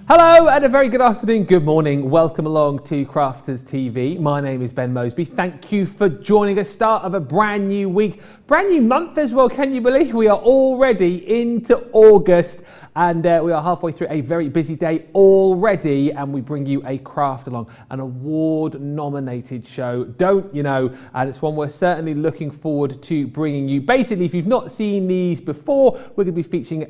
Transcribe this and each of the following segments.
Hello and a very good afternoon, good morning. Welcome along to Crafters TV. My name is Ben Moseby. Thank you for joining us. Start of a brand new week, brand new month as well. Can you believe we are already into August and we are halfway through a very busy day already, and we bring you a craft along, an award nominated show, don't you know, and it's one we're certainly looking forward to bringing you. Basically, if you've not seen these before, we're going to be featuring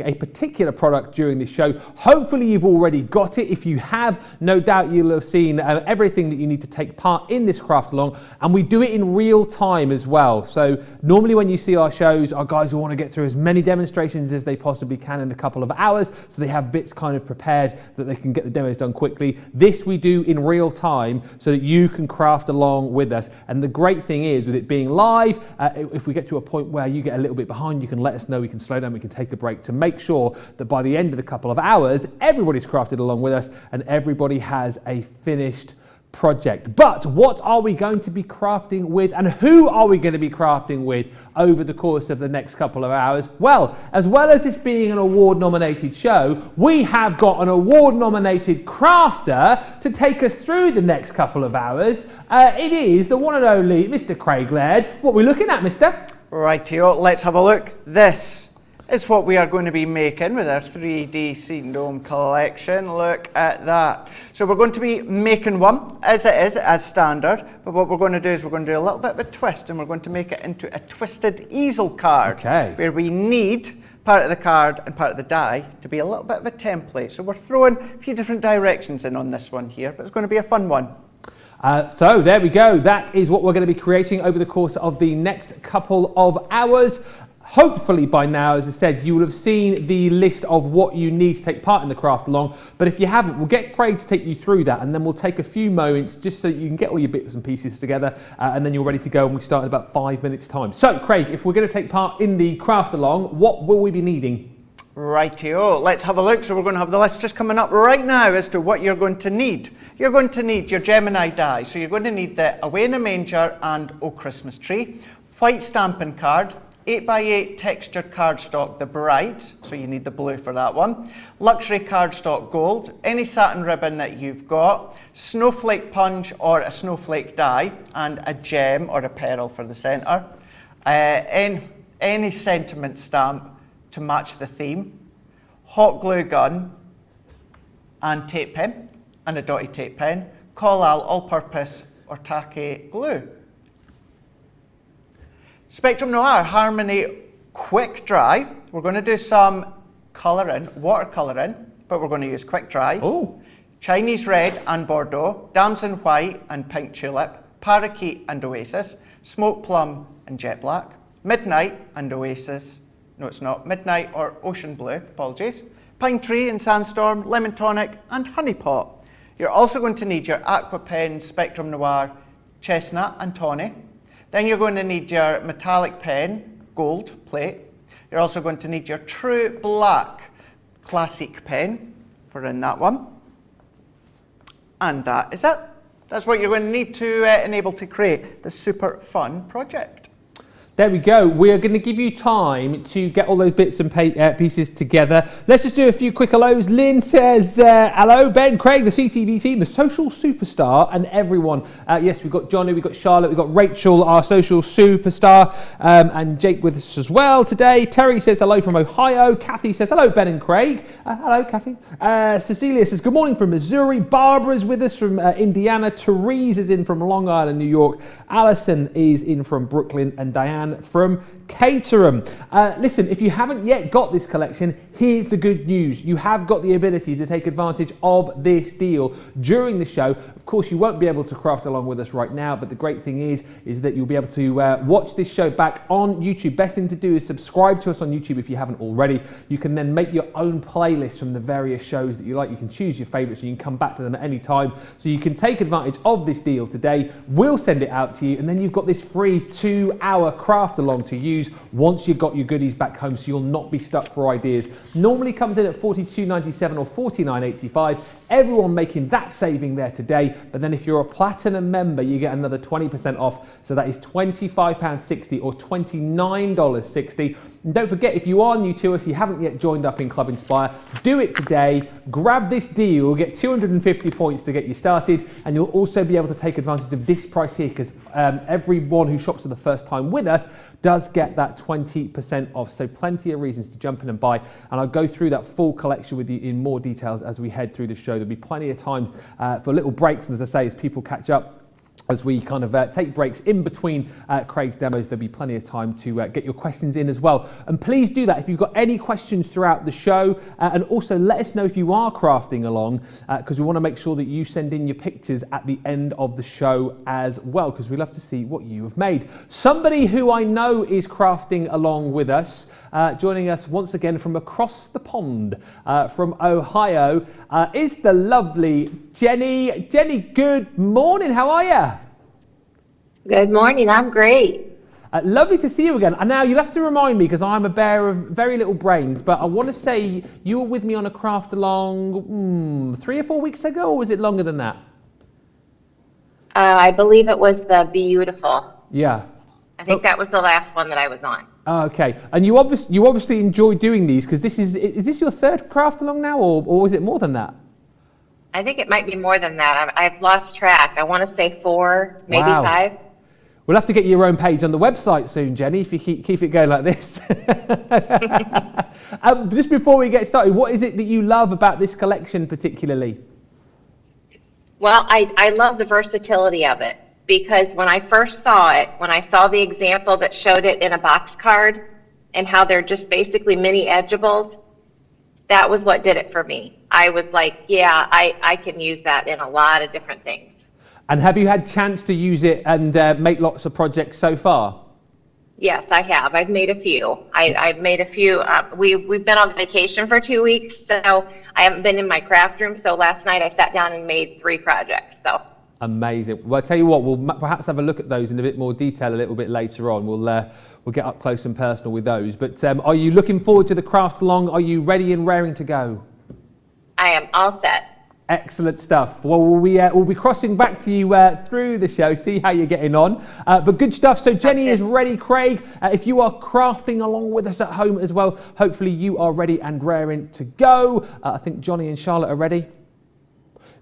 a particular product during this show. Hopefully you've already got it. If you have, no doubt you'll have seen everything that you need to take part in this craft along, and we do it in real time as well. So normally when you see our shows, our guys will want to get through as many demonstrations as they possibly can in a couple of hours, so they have bits kind of prepared that they can get the demos done quickly. This we do in real time so that you can craft along with us. And the great thing is, with it being live, if we get to a point where you get a little bit behind, you can let us know, we can slow down, we can take a break to make sure that by the end of the couple of hours, everybody's crafted along with us and everybody has a finished project. But what are we going to be crafting with, and who are we going to be crafting with over the course of the next couple of hours? Well as this being an award nominated show, we have got an award nominated crafter to take us through the next couple of hours. It is the one and only Mr. Craig Laird. What are we looking at, mister? Rightio, let's have a look. This is what we are going to be making with our 3D Scene Dome collection. Look at that. So we're going to be making one as it is, as standard, but what we're going to do is we're going to do a little bit of a twist, and we're going to make it into a twisted easel card, where we need part of the card and part of the die to be a little bit of a template. So we're throwing a few different directions in on this one here, but it's going to be a fun one. So there we go. That is what we're going to be creating over the course of the next couple of hours. Hopefully by now, as I said, you will have seen the list of what you need to take part in the craft along. But if you haven't, we'll get Craig to take you through that, and then we'll take a few moments just so you can get all your bits and pieces together, and then you're ready to go, and we start in about 5 minutes time. So Craig, if we're going to take part in the craft along, what will we be needing? Rightio, let's have a look. So we're going to have the list just coming up right now as to what you're going to need. You're going to need your Gemini die. So you're going to need the Away in a Manger and Oh Christmas Tree, white stamping card, 8x8 textured cardstock, the bright, so you need the blue for that one, luxury cardstock gold, any satin ribbon that you've got, snowflake punch or a snowflake die, and a gem or a pearl for the centre, any sentiment stamp to match the theme, hot glue gun, and tape pen, and a dotty tape pen, Collal all-purpose or tacky glue. Spectrum Noir Harmony Quick Dry. We're going to do some colouring, watercolouring, but we're going to use quick dry. Oh. Chinese Red and Bordeaux, Damson White and Pink Tulip, Parakeet and Oasis, Smoke Plum and Jet Black, Midnight and Oasis, no it's not, Midnight or Ocean Blue, apologies, Pine Tree and Sandstorm, Lemon Tonic and Honey Pot. You're also going to need your Aqua Pen Spectrum Noir Chestnut and Tawny. Then you're going to need your metallic pen, gold plate. You're also going to need your true black classic pen for in that one. And that is it. That's what you're going to need to enable to create this super fun project. There we go. We are going to give you time to get all those bits and pieces together. Let's just do a few quick hellos. Lynn says, hello, Ben, Craig, the CTV team, the social superstar, and everyone. Yes, we've got Johnny, we've got Charlotte, we've got Rachel, our social superstar, and Jake with us as well today. Terry says hello from Ohio. Kathy says, hello, Ben and Craig. Hello, Kathy. Cecilia says, good morning from Missouri. Barbara's with us from Indiana. Therese is in from Long Island, New York. Alison is in from Brooklyn, and Diane from Caterham. Listen, if you haven't yet got this collection, here's the good news. You have got the ability to take advantage of this deal during the show. Of course, you won't be able to craft along with us right now, but the great thing is that you'll be able to watch this show back on YouTube. Best thing to do is subscribe to us on YouTube if you haven't already. You can then make your own playlist from the various shows that you like. You can choose your favorites and you can come back to them at any time. So you can take advantage of this deal today. We'll send it out to you, and then you've got this free 2-hour craft craft along to use once you've got your goodies back home, so you'll not be stuck for ideas. Normally comes in at $42.97 or $49.85. Everyone making that saving there today, but then if you're a platinum member, you get another 20% off, so that is £25.60 or $29.60. And don't forget, if you are new to us, you haven't yet joined up in Club Inspire, do it today. Grab this deal, get 250 points to get you started, and you'll also be able to take advantage of this price here, because everyone who shops for the first time with us does get that 20% off. So plenty of reasons to jump in and buy, and I'll go through that full collection with you in more details as we head through the show. There'll be plenty of times for little breaks, and as I say, as people catch up, as we kind of take breaks in between Craig's demos, there'll be plenty of time to get your questions in as well. And please do that if you've got any questions throughout the show, and also let us know if you are crafting along, because we want to make sure that you send in your pictures at the end of the show as well, because we love to see what you have made. Somebody who I know is crafting along with us, joining us once again from across the pond, from Ohio, is the lovely Jenny. Jenny, good morning. How are you? Good morning. I'm great. Lovely to see you again. And now you'll have to remind me, because I'm a bear of very little brains, but I want to say you were with me on a craft along 3 or 4 weeks ago, or was it longer than that? I believe it was the Beautiful. Yeah. I think that was the last one that I was on. Okay. And you obviously enjoy doing these, because is this your third craft along now, or is it more than that? I think it might be more than that. I've lost track. I want to say 4, maybe Wow. 5. We'll have to get your own page on the website soon, Jenny, if you keep it going like this. Just before we get started, what is it that you love about this collection particularly? Well, I love the versatility of it, because when I first saw it, when I saw the example that showed it in a box card and how they're just basically mini edgeables, that was what did it for me. I was like, yeah, I can use that in a lot of different things. And have you had chance to use it and make lots of projects so far? Yes, I have. I've made a few. I've made a few. We've been on vacation for 2 weeks, so I haven't been in my craft room. So last night I sat down and made 3 projects. So amazing. Well, I'll tell you what, we'll perhaps have a look at those in a bit more detail a little bit later on. We'll get up close and personal with those. But are you looking forward to the craft along? Are you ready and raring to go? I am all set. Excellent stuff. Well, we'll be crossing back to you through the show, see how you're getting on. But good stuff. So Jenny is ready, Craig. If you are crafting along with us at home as well, hopefully you are ready and raring to go. I think Johnny and Charlotte are ready.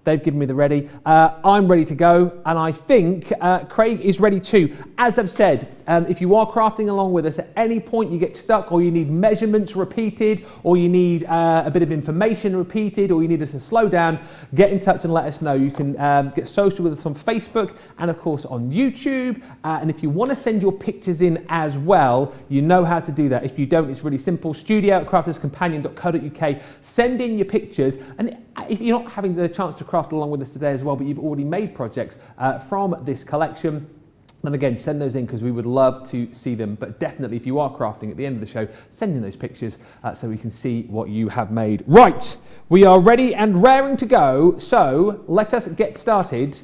They've given me the ready. I'm ready to go, and I think Craig is ready too. As I've said, if you are crafting along with us at any point you get stuck, or you need measurements repeated, or you need a bit of information repeated, or you need us to slow down, get in touch and let us know. You can get social with us on Facebook and of course on YouTube. And if you want to send your pictures in as well, you know how to do that. If you don't, it's really simple. studio@crafterscompanion.co.uk. Send in your pictures, and if you're not having the chance to craft along with us today as well, but you've already made projects from this collection, then again, send those in, because we would love to see them. But definitely, if you are crafting at the end of the show, send in those pictures so we can see what you have made. Right, we are ready and raring to go. So let us get started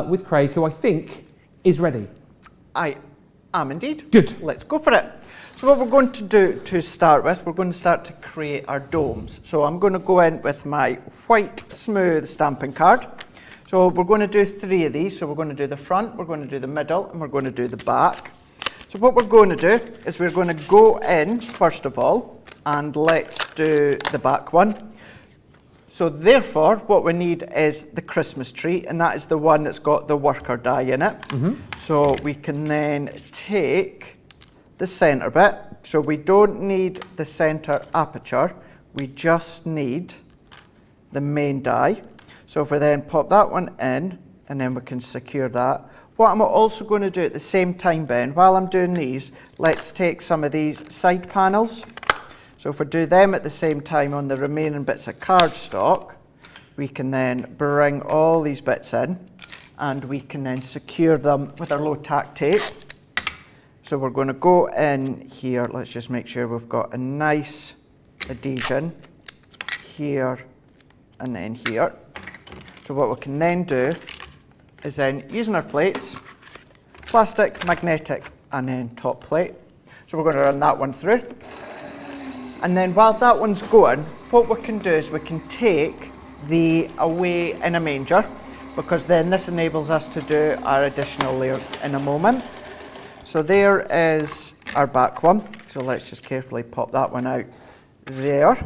with Craig, who I think is ready. I am indeed. Good. Let's go for it. So what we're going to do to start with, we're going to start to create our domes. So I'm going to go in with my white smooth stamping card. So we're going to do 3 of these. So we're going to do the front, we're going to do the middle, and we're going to do the back. So what we're going to do is we're going to go in first of all, and let's do the back one. So therefore, what we need is the Christmas tree, and that is the one that's got the worker die in it. Mm-hmm. So we can then take the centre bit. So we don't need the centre aperture, we just need the main die. So if we then pop that one in, and then we can secure that. What I'm also going to do at the same time, Ben, while I'm doing these, let's take some of these side panels. So if we do them at the same time on the remaining bits of cardstock, we can then bring all these bits in, and we can then secure them with our low tack tape. So we're going to go in here, let's just make sure we've got a nice adhesion here and then here. So what we can then do is then, using our plates, plastic magnetic and then top plate. So we're going to run that one through. And then while that one's going, what we can do is we can take the away in a manger, because then this enables us to do our additional layers in a moment. So there is our back one. So let's just carefully pop that one out there.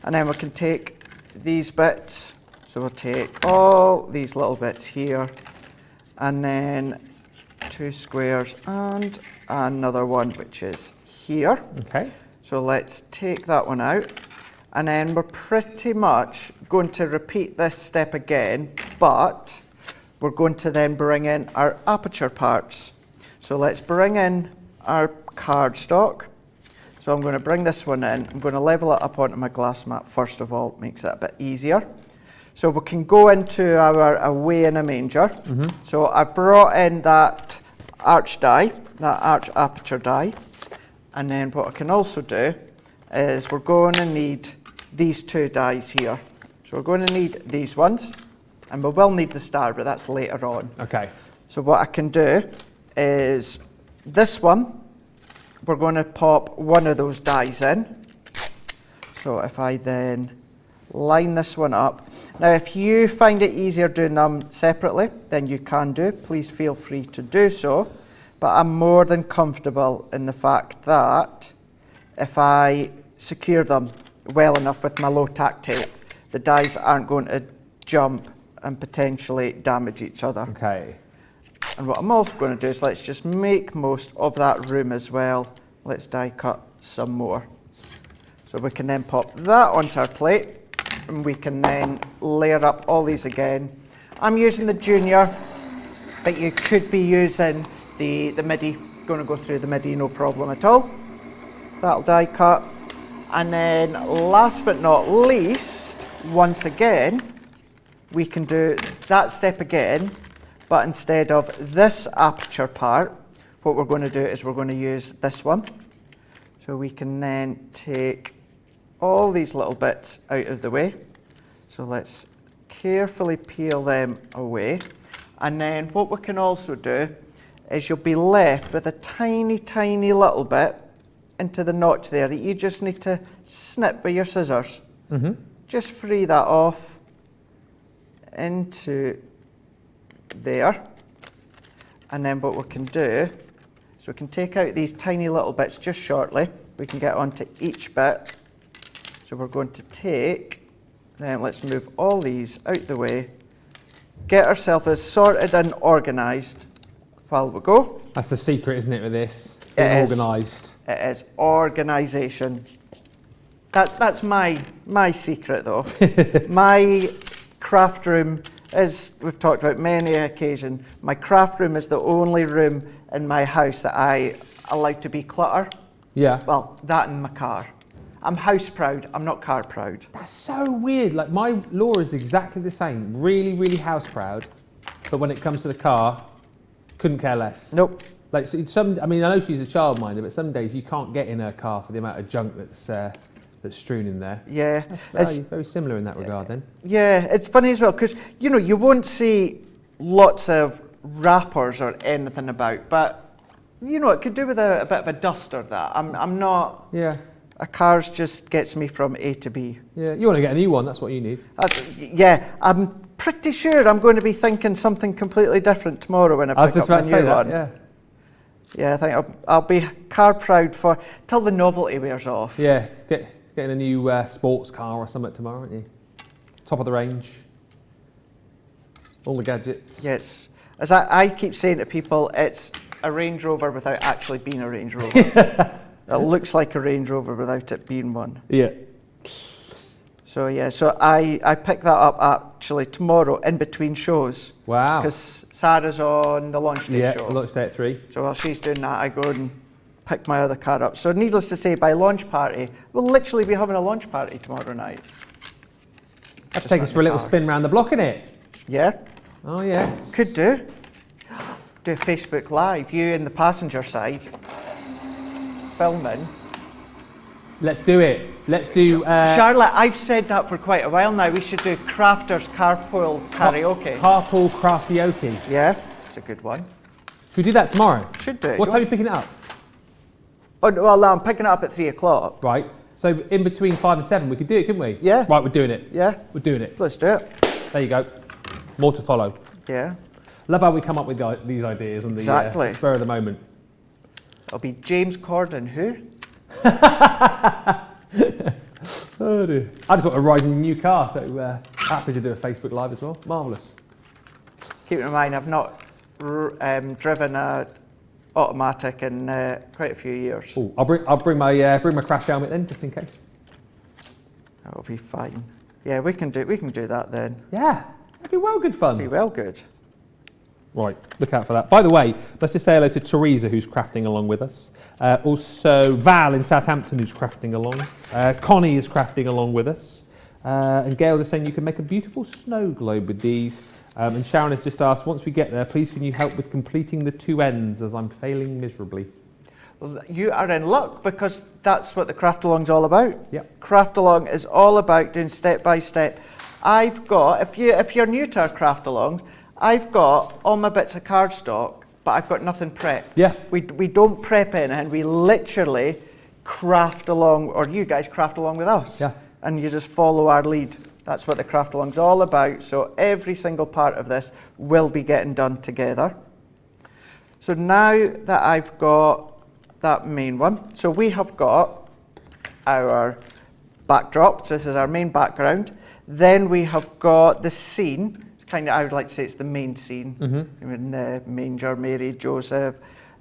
And then we can take these bits. So we'll take all these little bits here, and then 2 squares and another one which is here. Okay. So let's take that one out, and then we're pretty much going to repeat this step again, but we're going to then bring in our aperture parts. So let's bring in our cardstock. So I'm going to bring this one in. I'm going to level it up onto my glass mat first of all, makes it a bit easier. So we can go into our away in a manger. So I've brought in that arch die, that arch aperture die. And then what I can also do is we're going to need these 2 dies here. So we're going to need these ones, and we will need the star, but that's later on. Okay. So what I can do is this one, we're going to pop one of those dies in. So if I then line this one up. Now if you find it easier doing them separately, then you can do. Please feel free to do so. But I'm more than comfortable in the fact that if I secure them well enough with my low tack tape, the dies aren't going to jump and potentially damage each other. Okay. And what I'm also going to do is let's just make most of that room as well. Let's die cut some more. So we can then pop that onto our plate, and we can then layer up all these again. I'm using the junior, but you could be using the midi. Going to go through the midi, no problem at all. That'll die cut. And then last but not least, once again, we can do that step again, but instead of this aperture part, what we're going to do is we're going to use this one. So we can then take all these little bits out of the way. So let's carefully peel them away. And then what we can also do is you'll be left with a tiny, tiny little bit into the notch there that you just need to snip with your scissors. Just free that off into there. And then what we can do is we can take out these tiny little bits just shortly. We can get onto each bit. So we're going to take, then let's move all these out the way, get ourselves as sorted and organised while we go. That's the secret, isn't it, with this? Being organised. It is organisation. That's my secret though. My craft room, as we've talked about many occasions, my craft room is the only room in my house that I allow to be clutter. Yeah. Well, that and my car. I'm house proud, I'm not car proud. That's so weird. Like my Laura is exactly the same. Really, really house proud. But when it comes to the car, couldn't care less. Nope. Like some, I mean, I know she's a childminder, but some days you can't get in her car for the amount of junk that's strewn in there. Yeah. That's very similar in that regard then. Yeah, it's funny as well, because, you know, you won't see lots of wrappers or anything about, but, you know, it could do with a bit of a dust or that. I'm not... Yeah. A car's just gets me from A to B. Yeah, you want to get a new one, that's what you need. Yeah, I'm pretty sure I'm going to be thinking something completely different tomorrow when I pick up my new one. Yeah. Yeah, I think I'll be car proud for till the novelty wears off. Yeah, getting a new sports car or something tomorrow, aren't you? Top of the range. All the gadgets. Yes, as I keep saying to people, it's a Range Rover without actually being a Range Rover. It looks like a Range Rover without it being one. Yeah. So yeah, so I pick that up actually tomorrow in between shows. Wow. Because Sarah's on the launch day show. Yeah, launch day at 3. So while she's doing that, I go and pick my other car up. So needless to say, by launch party, we'll literally be having a launch party tomorrow night. Have to take us for a little spin round the block, innit? Yeah. Oh yes. Could do. Do a Facebook Live, you in the passenger side, filming. Let's do it. Let's do... Charlotte, I've said that for quite a while now. We should do Crafters Carpool Karaoke. Carpool Crafty-oke. Yeah, it's a good one. Should we do that tomorrow? Should do. What time are you picking it up? Oh, well, I'm picking it up at 3 o'clock. Right. So in between 5 and 7, we could do it, couldn't we? Yeah. Right, we're doing it. Yeah. We're doing it. Let's do it. There you go. More to follow. Yeah. Love how we come up with these ideas on the spur of the moment. It'll be James Corden, who? Oh dear. I just want to ride in a new car, so happy to do a Facebook Live as well. Marvellous. Keep in mind, I've not driven a automatic in quite a few years. Oh, I'll bring my crash helmet then, just in case. That'll be fine. Yeah, we can do that then. Yeah, it'd be well good fun. Be well good. Right, look out for that. By the way, let's just say hello to Teresa, who's crafting along with us. Also, Val in Southampton, who's crafting along. Connie is crafting along with us. And Gail is saying you can make a beautiful snow globe with these. And Sharon has just asked, once we get there, please can you help with completing the 2 ends as I'm failing miserably. Well, you are in luck because that's what the craft along's all about. Yep. Craft along is all about doing step by step. I've got, if you're new to our craft alongs, I've got all my bits of cardstock, but I've got nothing prepped. Yeah. We don't prep anything. We literally craft along, or you guys craft along with us. Yeah. And you just follow our lead. That's what the craft along's all about. So every single part of this will be getting done together. So now that I've got that main one, so we have got our backdrop. So this is our main background. Then we have got the scene. Kind of, I would like to say it's the main scene. In the manger, Mary, Joseph.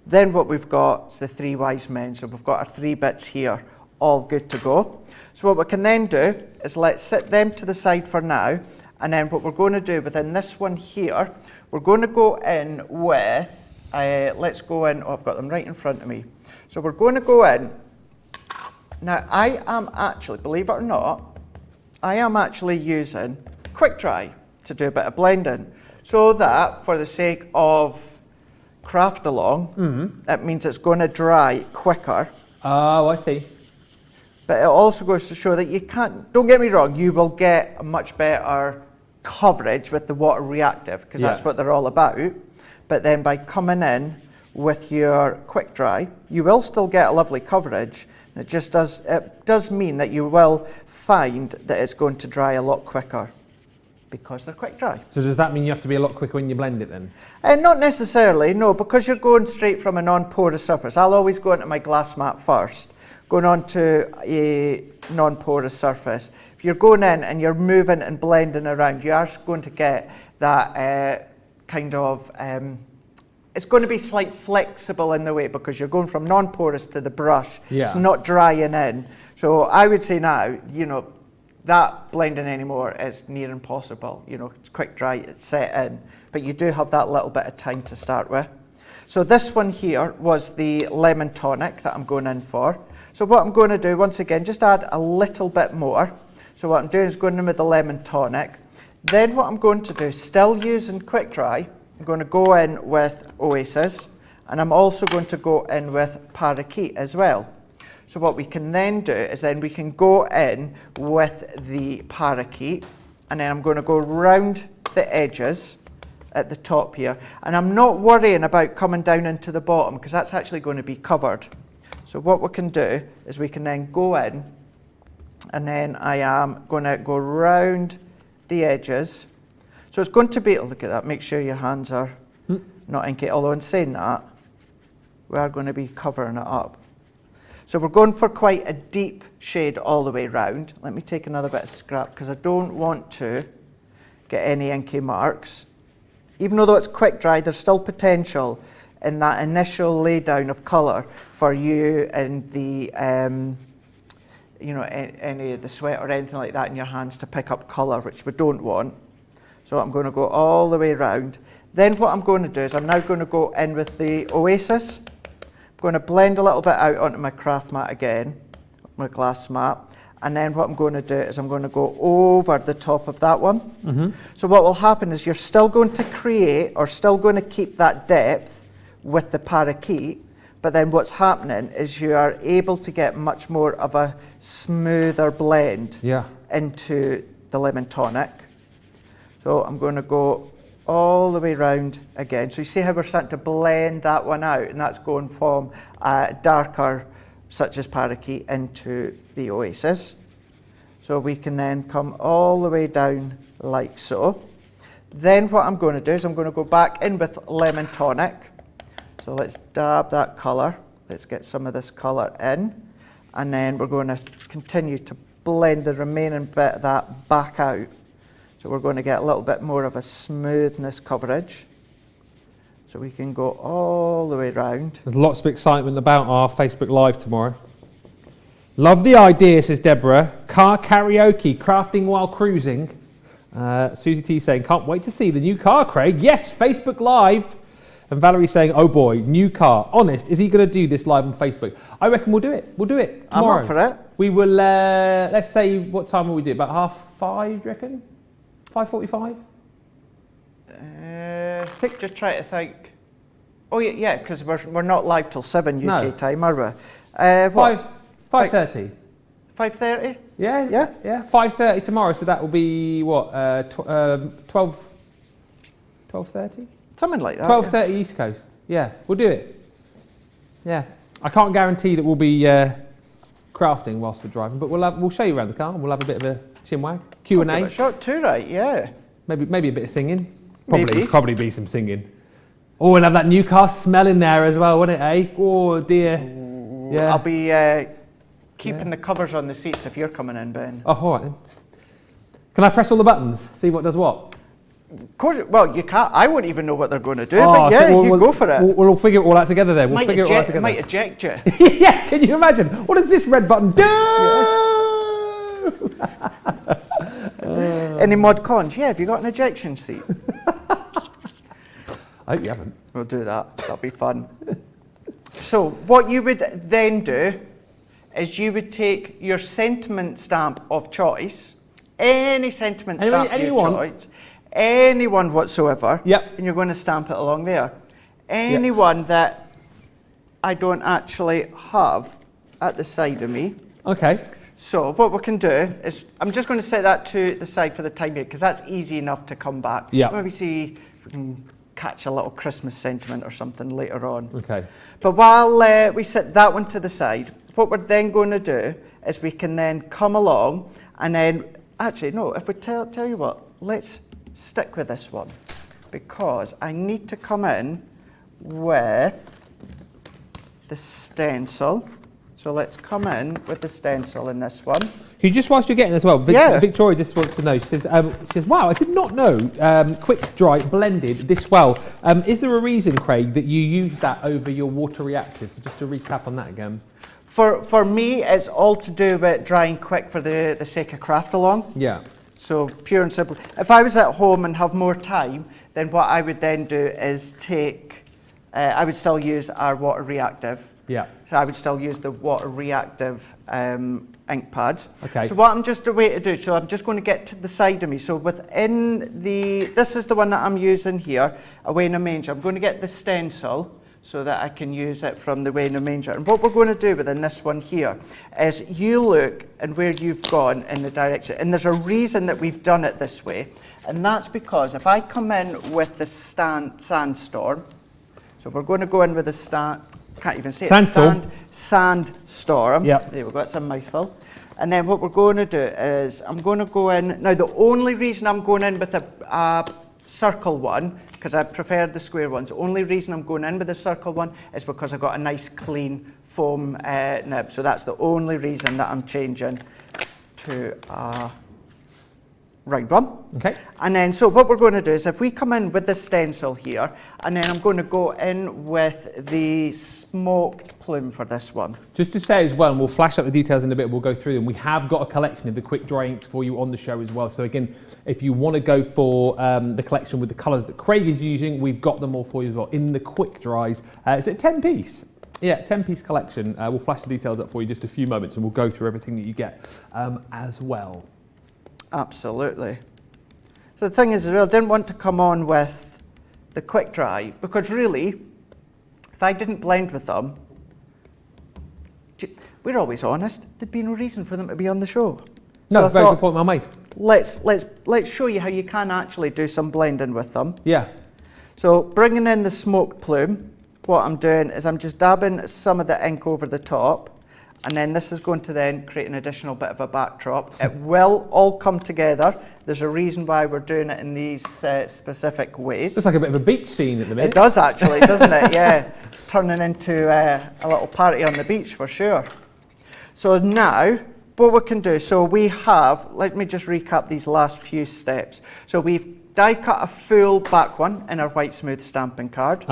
Then what we've got is the 3 wise men. So we've got our 3 bits here, all good to go. So what we can then do is let's set them to the side for now. And then what we're going to do within this one here, we're going to go in with, let's go in, oh, I've got them right in front of me. So we're going to go in. Now I am actually, believe it or not, I am actually using quick dry to do a bit of blending, so that for the sake of craft along, it means it's going to dry quicker. Oh, I see. But it also goes to show that you can't, don't get me wrong, you will get a much better coverage with the water reactive, because that's what they're all about. But then by coming in with your quick dry, you will still get a lovely coverage. It just does mean that you will find that it's going to dry a lot quicker, because they're quick dry. So does that mean you have to be a lot quicker when you blend it then? Not necessarily, no, because you're going straight from a non-porous surface. I'll always go into my glass mat first, going on to a non-porous surface. If you're going in and you're moving and blending around, you are going to get that it's going to be slightly flexible in the way, because you're going from non-porous to the brush. Yeah. It's not drying in. So I would say now, that blending anymore is near impossible. It's quick dry, it's set in, but you do have that little bit of time to start with. So this one here was the lemon tonic that I'm going in for. So what I'm going to do, once again, just add a little bit more. So what I'm doing is going in with the lemon tonic. Then what I'm going to do, still using quick dry, I'm going to go in with Oasis, and I'm also going to go in with Parakeet as well. So what we can then do is then we can go in with the Parakeet, and then I'm going to go round the edges at the top here. And I'm not worrying about coming down into the bottom, because that's actually going to be covered. So what we can do is we can then go in, and then I am going to go round the edges. So it's going to be, look at that, make sure your hands are not inky. Although in saying that, we are going to be covering it up. So we're going for quite a deep shade all the way round. Let me take another bit of scrap, because I don't want to get any inky marks. Even though it's quick dry, there's still potential in that initial laydown of colour for you and the, any of the sweat or anything like that in your hands to pick up colour, which we don't want. So I'm going to go all the way round. Then what I'm going to do is I'm now going to go in with the Oasis. I'm going to blend a little bit out onto my craft mat again, my glass mat. And then what I'm going to do is I'm going to go over the top of that one. So what will happen is you're still going to create, or still going to keep that depth with the Parakeet, but then what's happening is you are able to get much more of a smoother blend into the lemon tonic. So I'm going to go all the way round again. So you see how we're starting to blend that one out, and that's going from darker, such as parakeet, into the oasis. So we can then come all the way down like so. Then what I'm going to do is I'm going to go back in with lemon tonic. So let's dab that colour. Let's get some of this colour in. And then we're going to continue to blend the remaining bit of that back out. So we're going to get a little bit more of a smoothness coverage. So we can go all the way round. There's lots of excitement about our Facebook Live tomorrow. Love the idea, says Deborah. Car karaoke, crafting while cruising. Susie T saying, can't wait to see the new car, Craig. Yes, Facebook Live. And Valerie saying, oh boy, new car. Honest, is he going to do this live on Facebook? I reckon we'll do it. We'll do it tomorrow. I'm up for it. We will, let's say, what time will we do? About 5:30, do you reckon? 5:45? Just try to think. Oh yeah, because we're not live till 7 UK time, are we? 5:30. 5:30? Yeah. 5:30 tomorrow, so that will be what? 12:30? Something like that. 12:30 East Coast. Yeah, we'll do it. Yeah, I can't guarantee that we'll be crafting whilst we're driving, but we'll show you around the car. And we'll have a bit of a chinwag, Q&A. Short too, right? Yeah. Maybe a bit of singing. Maybe. Probably be some singing. Oh, we'll have that new car smell in there as well, won't it? Eh? Oh dear. Yeah. I'll be keeping the covers on the seats if you're coming in, Ben. Oh, all right then. Can I press all the buttons? See what does what? Of course, well, you can't. I won't even know what they're going to do, but yeah, you go for it. We'll figure it all out together then. Might eject you. Yeah, can you imagine? What does this red button do? Any mod cons? Yeah, have you got an ejection seat? I hope you haven't. We'll do that. That'll be fun. So what you would then do is you would take your sentiment stamp of choice, any sentiment stamp of your choice, anyone whatsoever, and you're going to stamp it along there. Anyone that I don't actually have at the side of me. Okay. So what we can do is, I'm just going to set that to the side for the time being, because that's easy enough to come back. Yeah. Maybe see if we can catch a little Christmas sentiment or something later on. Okay. But while we set that one to the side, what we're then going to do is we can then come along and then, actually no, if we tell you what, let's stick with this one, because I need to come in with the stencil. So let's come in with the stencil in this one. You just whilst you're getting as well, Victoria just wants to know, she says, wow, I did not know quick dry blended this well. Is there a reason, Craig, that you use that over your water reactive? So just to recap on that again. For me, it's all to do with drying quick for the sake of craft along. Yeah. So pure and simple. If I was at home and have more time, then what I would then do is take, I would still use our water reactive. Yeah. So I would still use the water reactive ink pads. Okay. So what I'm just going to do, so I'm just going to get to the side of me. So within this is the one that I'm using here, away in a manger. I'm going to get the stencil so that I can use it from the way in a manger. And what we're going to do within this one here is you look and where you've gone in the direction. And there's a reason that we've done it this way. And that's because if I come in with the sandstorm, so we're going to go in with the can't even say sandstorm. Sandstorm. Yep. There we go, that's a mouthful. And then what we're going to do is I'm going to go in. Now the only reason I'm going in with a circle one, because I prefer the square ones, the only reason I'm going in with the circle one is because I've got a nice clean foam nib. So that's the only reason that I'm changing to a round one. Okay. And then, so what we're going to do is if we come in with the stencil here, and then I'm going to go in with the smoked plume for this one. Just to say as well, and we'll flash up the details in a bit, we'll go through them. We have got a collection of the quick dry inks for you on the show as well. So again, if you want to go for the collection with the colours that Craig is using, we've got them all for you as well in the quick dries. It's a 10-piece. Yeah, 10-piece collection. We'll flash the details up for you in just a few moments, and we'll go through everything that you get as well. Absolutely. So the thing is as well, I didn't want to come on with the quick dry, because really, if I didn't blend with them, we're always honest, there'd be no reason for them to be on the show. No, so it's a very good point well made. let's show you how you can actually do some blending with them. Yeah. So bringing in the smoked plume, what I'm doing is I'm just dabbing some of the ink over the top, and then this is going to then create an additional bit of a backdrop. It will all come together. There's a reason why we're doing it in these specific ways. It's like a bit of a beach scene at the minute. It does actually, doesn't it? Yeah, turning into a little party on the beach for sure. So now, what we can do, so we have, let me just recap these last few steps. So we've die cut a full back one in our white smooth stamping card.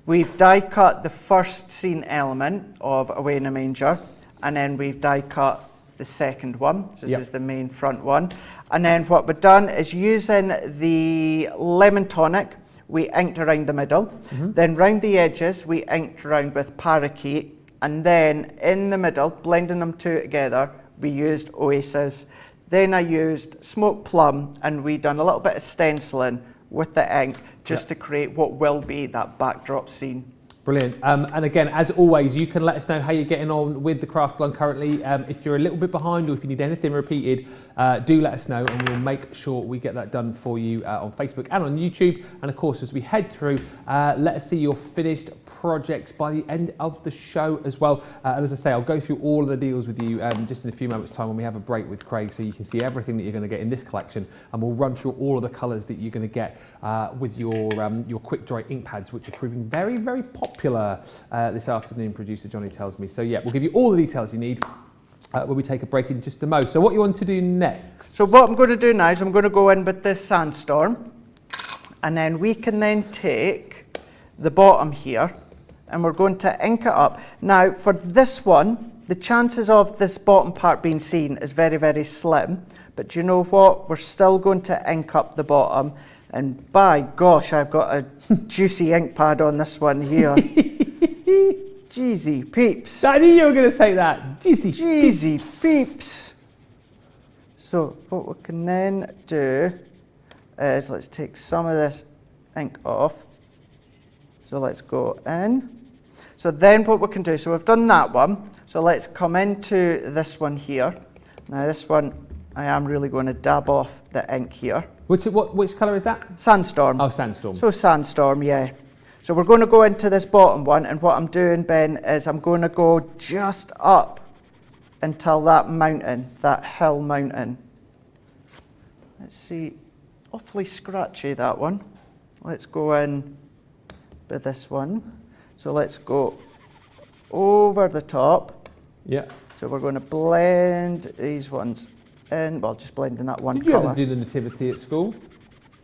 We've die cut the first scene element of Away in a Manger, and then we've die cut the second one. So this is the main front one. And then what we've done is using the lemon tonic, we inked around the middle. Then round the edges, we inked around with parakeet. And then in the middle, blending them two together, we used Oasis. Then I used smoked plum, and we done a little bit of stenciling with the ink just to create what will be that backdrop scene. Brilliant. And again, as always, you can let us know how you're getting on with the Craftalong currently. If you're a little bit behind or if you need anything repeated, do let us know and we'll make sure we get that done for you on Facebook and on YouTube. And of course, as we head through, let us see your finished projects by the end of the show as well. And as I say, I'll go through all of the deals with you just in a few moments' time when we have a break with Craig, so you can see everything that you're going to get in this collection. And we'll run through all of the colours that you're going to get with your quick dry ink pads, which are proving very, very popular this afternoon, producer Johnny tells me. So yeah, we'll give you all the details you need when we take a break in just a mo. So what you want to do next? So what I'm going to do now is I'm going to go in with this sandstorm, and then we can then take the bottom here and we're going to ink it up. Now for this one, the chances of this bottom part being seen is very, very slim, but do you know what? We're still going to ink up the bottom. And by gosh, I've got a juicy ink pad on this one here. Jeezy peeps. I knew you were going to say that. Jeezy peeps. So what we can then do is let's take some of this ink off. So let's go in. So then what we can do, so we've done that one. So let's come into this one here. Now this one, I am really going to dab off the ink here. Which colour is that? Sandstorm. Oh, Sandstorm. So Sandstorm, yeah. So we're going to go into this bottom one, and what I'm doing, Ben, is I'm going to go just up until that mountain, that hill mountain. Let's see, awfully scratchy, that one. Let's go in with this one. So let's go over the top. Yeah. So we're going to blend these ones in, well, just blending that one Did you colour. ever do the nativity at school?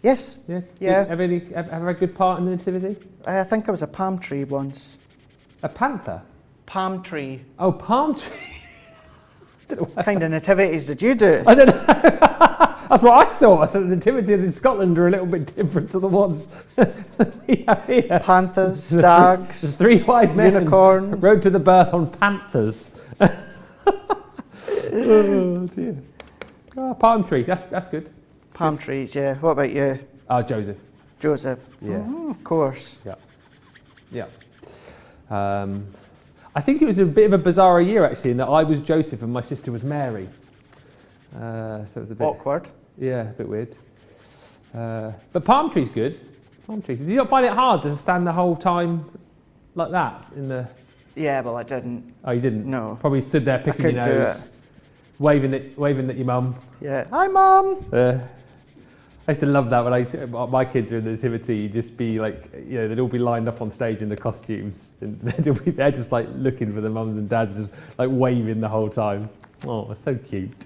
Yes. Yeah. Yeah. Have a good part in the nativity? I think I was a palm tree once. A panther? Palm tree. Oh, palm tree. What kind of nativities did you do? I don't know. That's what I thought. I thought the nativities in Scotland are a little bit different to the ones here. Panthers, stags, The three wise men unicorns. rode to the birth on panthers. Oh dear. Oh, palm tree. That's good. Palm trees, yeah. What about you? Oh, Joseph. Joseph. Yeah. Of course. Yeah. I think it was a bit of a bizarre year actually, in that I was Joseph and my sister was Mary. So it was a bit Awkward. Yeah, a bit weird. But palm tree's good. Palm trees. Did you not find it hard to stand the whole time like that in the? Yeah, well, I didn't. Oh, you didn't. No. Probably stood there picking your couldn't do nose, waving at your mum. Yeah. Hi, Mum. I used to love that when my kids were in the nativity. You'd just be like, they'd all be lined up on stage in the costumes, and they're just like looking for the mums and dads, just like waving the whole time. Oh, it's so cute.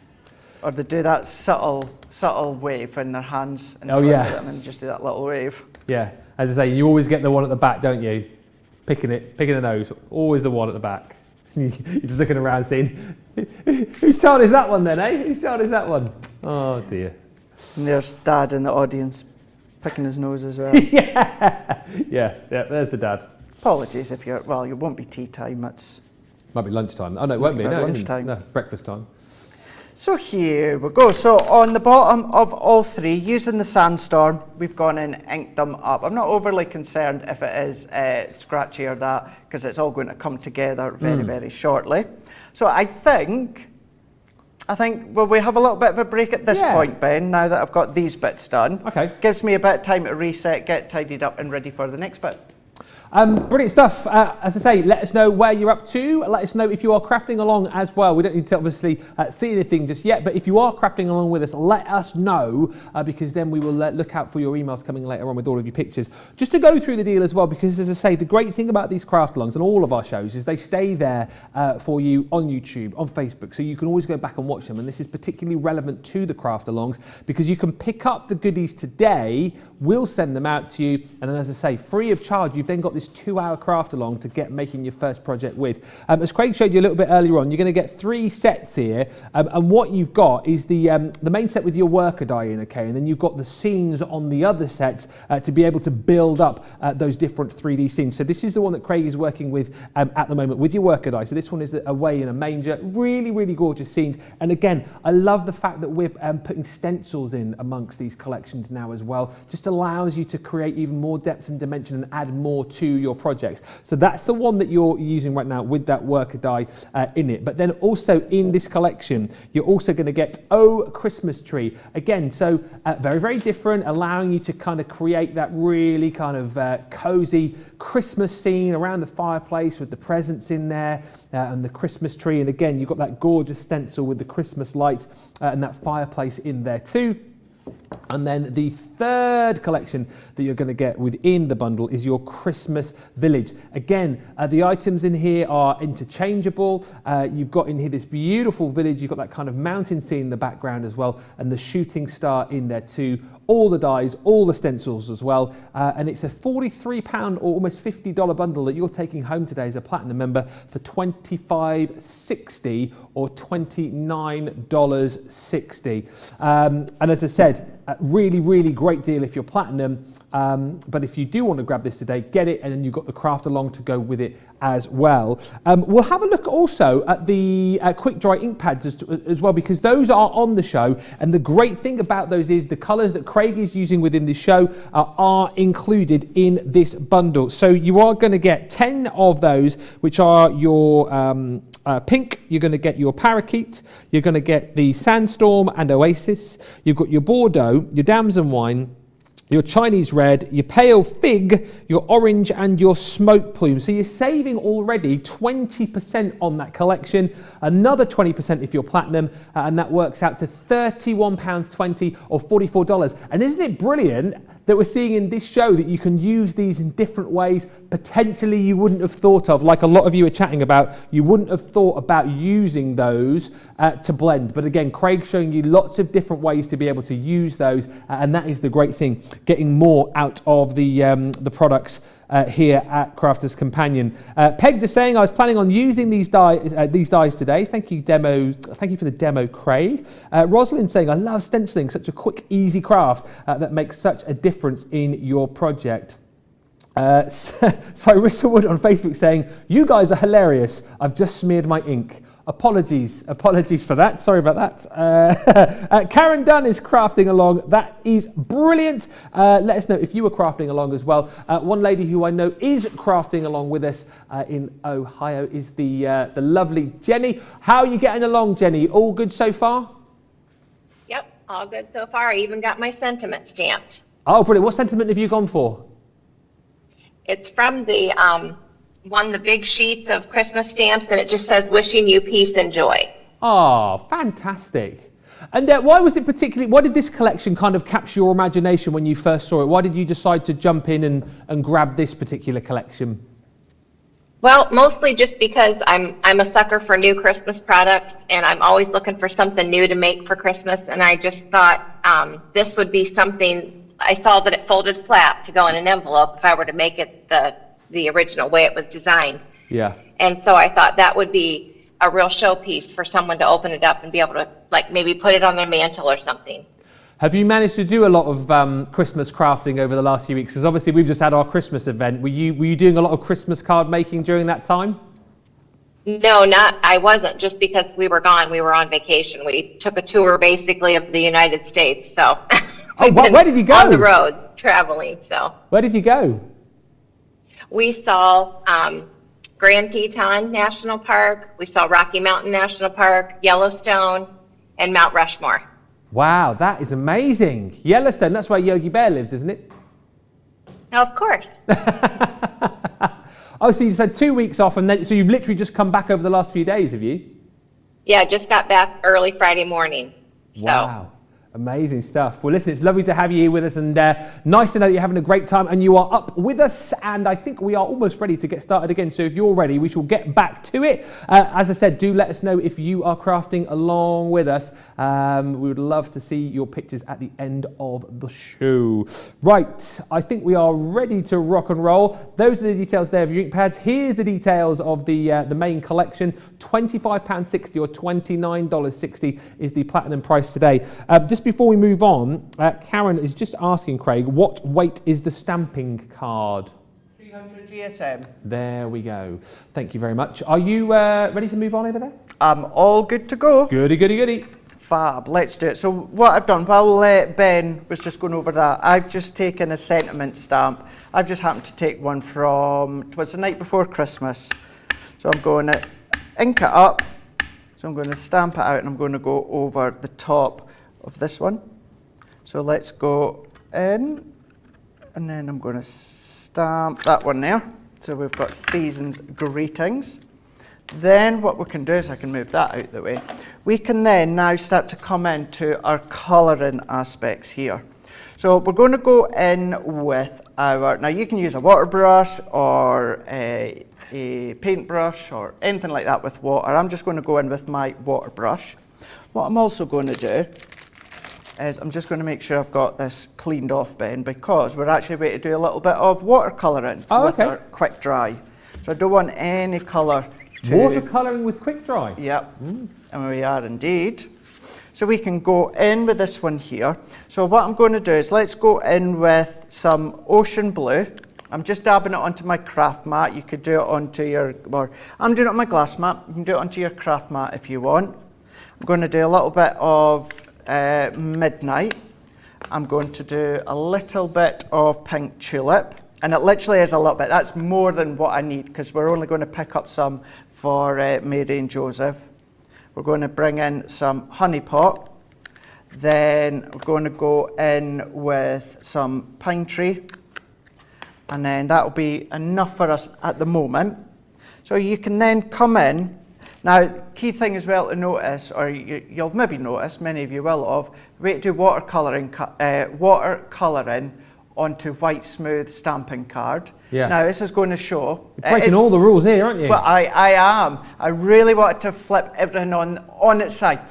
Or they do that subtle wave in their hands in Oh, front yeah. of them and just do that little wave. Yeah, as I say, you always get the one at the back, don't you? Picking the nose, always the one at the back. You're just looking around saying, whose child is that one then, eh? Whose child is that one? Oh dear. And there's Dad in the audience picking his nose as well. yeah, there's the dad. Apologies if you won't be tea time, it's... Might be lunchtime. Oh no, it won't be. Might be No, lunchtime. No, breakfast time. So here we go. So on the bottom of all three, using the sandstorm, we've gone and inked them up. I'm not overly concerned if it is scratchy or that, because it's all going to come together very, very shortly. So I think I think, well, we have a little bit of a break at this point, Ben, now that I've got these bits done. Okay. Gives me a bit of time to reset, get tidied up and ready for the next bit. Brilliant stuff. As I say, let us know where you're up to. Let us know if you are crafting along as well. We don't need to obviously see anything just yet, but if you are crafting along with us, let us know because then we will look out for your emails coming later on with all of your pictures. Just to go through the deal as well, because as I say, the great thing about these craft alongs and all of our shows is they stay there for you on YouTube, on Facebook, so you can always go back and watch them. And this is particularly relevant to the craft alongs because you can pick up the goodies today, we'll send them out to you, and then as I say, free of charge, you've then got this 2-hour craft along to get making your first project with. As Craig showed you a little bit earlier on, you're going to get 3 sets here, and what you've got is the main set with your worker die in, okay, and then you've got the scenes on the other sets to be able to build up those different 3D scenes. So this is the one that Craig is working with at the moment with your worker die. So this one is away in a manger, really, really gorgeous scenes. And again, I love the fact that we're putting stencils in amongst these collections now as well. Just allows you to create even more depth and dimension and add more to your projects. So that's the one that you're using right now with that worker die in it. But then also in this collection, you're also going to get Oh Christmas Tree. Again, so very, very different, allowing you to kind of create that really kind of cozy Christmas scene around the fireplace with the presents in there and the Christmas tree. And again, you've got that gorgeous stencil with the Christmas lights and that fireplace in there too. And then the third collection that you're going to get within the bundle is your Christmas Village. Again, the items in here are interchangeable. You've got in here this beautiful village. You've got that kind of mountain scene in the background as well, and the shooting star in there too. All the dies, all the stencils as well. And it's a £43 or almost $50 bundle that you're taking home today as a Platinum member for $25.60 or $29.60. And as I said, really, really great deal if you're Platinum. But if you do want to grab this today, get it, and then you've got the craft along to go with it as well. We'll have a look also at the quick dry ink pads as well, because those are on the show. And the great thing about those is the colours that Craig is using within this show are included in this bundle. So you are going to get 10 of those, which are your pink, you're going to get your parakeet, you're going to get the sandstorm and oasis, you've got your Bordeaux, your damson wine, your Chinese red, your pale fig, your orange and your smoke plume. So you're saving already 20% on that collection, another 20% if you're Platinum, and that works out to £31.20 or $44. And isn't it brilliant that we're seeing in this show that you can use these in different ways potentially you wouldn't have thought of, like a lot of you are chatting about. You wouldn't have thought about using those to blend. But again, Craig's showing you lots of different ways to be able to use those, and that is the great thing, getting more out of the products here at Crafters Companion. Peg just saying, I was planning on using these dies today. Thank you for the demo, Craig. Rosalind saying, I love stenciling, such a quick, easy craft that makes such a difference in your project. Cyrissa Wood on Facebook saying, you guys are hilarious. I've just smeared my ink. Apologies for that. Sorry about that. Karen Dunn is crafting along. That is brilliant. Let us know if you were crafting along as well. One lady who I know is crafting along with us in Ohio is the lovely Jenny. How are you getting along, Jenny? All good so far? Yep, all good so far. I even got my sentiment stamped. Oh, brilliant. What sentiment have you gone for? It's from the the big sheets of Christmas stamps, and it just says, wishing you peace and joy. Oh, fantastic. And why did this collection kind of capture your imagination when you first saw it? Why did you decide to jump in and grab this particular collection? Well, mostly just because I'm a sucker for new Christmas products, and I'm always looking for something new to make for Christmas, and I just thought this would be something. I saw that it folded flat to go in an envelope if I were to make it the original way it was designed. Yeah. And so I thought that would be a real showpiece for someone to open it up and be able to maybe put it on their mantle or something. Have you managed to do a lot of Christmas crafting over the last few weeks? Because obviously we've just had our Christmas event. Were you doing a lot of Christmas card making during that time? No, I wasn't, just because we were gone. We were on vacation. We took a tour basically of the United States. So where did you go? On the road traveling. So where did you go? We saw Grand Teton National Park. We saw Rocky Mountain National Park, Yellowstone, and Mount Rushmore. Wow, that is amazing. Yellowstone, that's where Yogi Bear lives, isn't it? Of course. Oh, so you said 2 weeks off, and then so you've literally just come back over the last few days, have you? Yeah, I just got back early Friday morning. So. Wow. Amazing stuff. Well, listen, it's lovely to have you here with us, and nice to know that you're having a great time and you are up with us, and I think we are almost ready to get started again. So if you're ready, we shall get back to it. As I said, do let us know if you are crafting along with us. We would love to see your pictures at the end of the show. Right, I think we are ready to rock and roll. Those are the details there of your ink pads. Here's the details of the main collection. £25.60 or $29.60 is the platinum price today. Just before we move on, Karen is just asking Craig, what weight is the stamping card? 300 GSM. There we go. Thank you very much. Are you ready to move on over there? I'm all good to go. Goody, goody, goody. Fab, let's do it. So what I've done, while Ben was just going over that, I've just taken a sentiment stamp. I've just happened to take one from, it was the night before Christmas. So I'm going to ink it up. So I'm going to stamp it out, and I'm going to go over the top of this one. So let's go in, and then I'm going to stamp that one there. So we've got Season's Greetings. Then what we can do is I can move that out the way. We can then now start to come into our colouring aspects here. So we're going to go in with our, now you can use a water brush or a paintbrush or anything like that with water. I'm just going to go in with my water brush. What I'm also going to do is I'm just going to make sure I've got this cleaned off, Ben, because we're actually going to do a little bit of watercolouring with our quick dry. So I don't want any colour to... Watercolouring with quick dry? Yep, and we are indeed. So we can go in with this one here. So what I'm going to do is let's go in with some ocean blue. I'm just dabbing it onto my craft mat. You could do it onto your, or I'm doing it on my glass mat. You can do it onto your craft mat if you want. I'm going to do a little bit of Midnight. I'm going to do a little bit of Pink Tulip, and it literally is a little bit. That's more than what I need, because we're only going to pick up some for Mary and Joseph. We're going to bring in some Honey Pot. Then we're going to go in with some Pine Tree, and then that'll be enough for us at the moment. So you can then come in. Now, key thing as well to notice, or you'll maybe notice, many of you will have, we do watercolouring onto white smooth stamping card. Yeah. Now, this is going to show... You're breaking all the rules here, aren't you? Well, I am. I really wanted to flip everything on its side.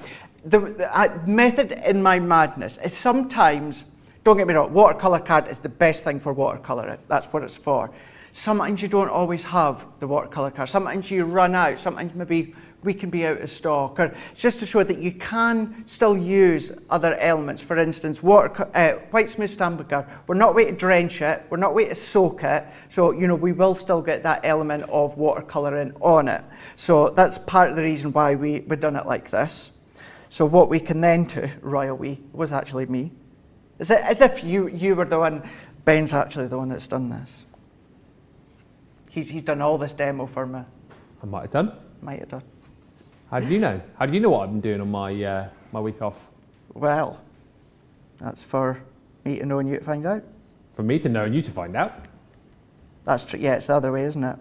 The method in my madness is sometimes, don't get me wrong, watercolour card is the best thing for watercolouring. That's what it's for. Sometimes you don't always have the watercolour card. Sometimes you run out. Sometimes maybe we can be out of stock. Or just to show that you can still use other elements. For instance, white smooth stamping card. We're not going to drench it. We're not going to soak it. So, you know, we will still get that element of watercolouring on it. So that's part of the reason why we've done it like this. So what we can then do, Royal We, was actually me. As if you were the one, Ben's actually the one that's done this. He's done all this demo for me. I might have done. Might have done. How did you know? How do you know what I've been doing on my my week off? Well, that's for me to know and you to find out. For me to know and you to find out? That's true. Yeah, it's the other way, isn't it?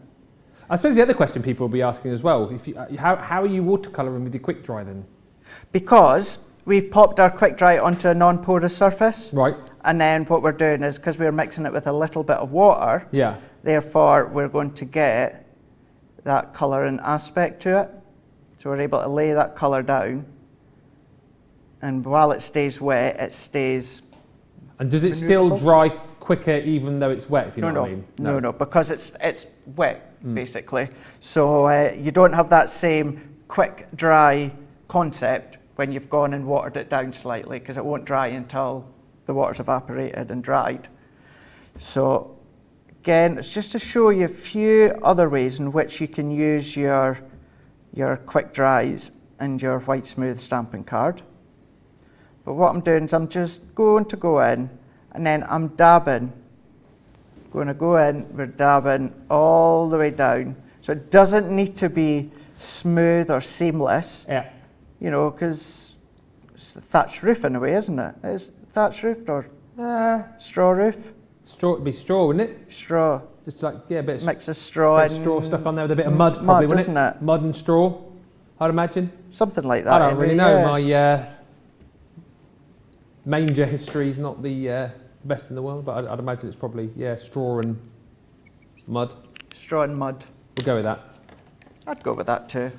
I suppose the other question people will be asking as well, if you, how are you watercolouring with your quick dry then? Because we've popped our quick dry onto a non-porous surface. Right. And then what we're doing is, because we're mixing it with a little bit of water, yeah. Therefore we're going to get that colouring aspect to it. So we're able to lay that colour down, and while it stays wet, it stays... And does it still dry quicker even though it's wet, if you know what I mean? No, because it's wet, basically. So you don't have that same quick dry concept when you've gone and watered it down slightly, because it won't dry until the water's evaporated and dried. So again, it's just to show you a few other ways in which you can use your quick dries and your white smooth stamping card. But what I'm doing is I'm just going to go in, and then I'm dabbing. Going to go in, we're dabbing all the way down. So it doesn't need to be smooth or seamless. Yeah. You know, because It's a thatched roof in a way, isn't it? It's thatched roof or straw roof? Straw, it'd be straw, wouldn't it? Straw. Just like, yeah, a bit of Mix of straw bit and of straw stuck on there with a bit of mud, probably, wouldn't isn't it? Mud and straw, I'd imagine. Something like that. I don't really know. Yeah. My manger history is not the best in the world, but I'd imagine it's probably, straw and mud. Straw and mud. We'll go with that. I'd go with that too.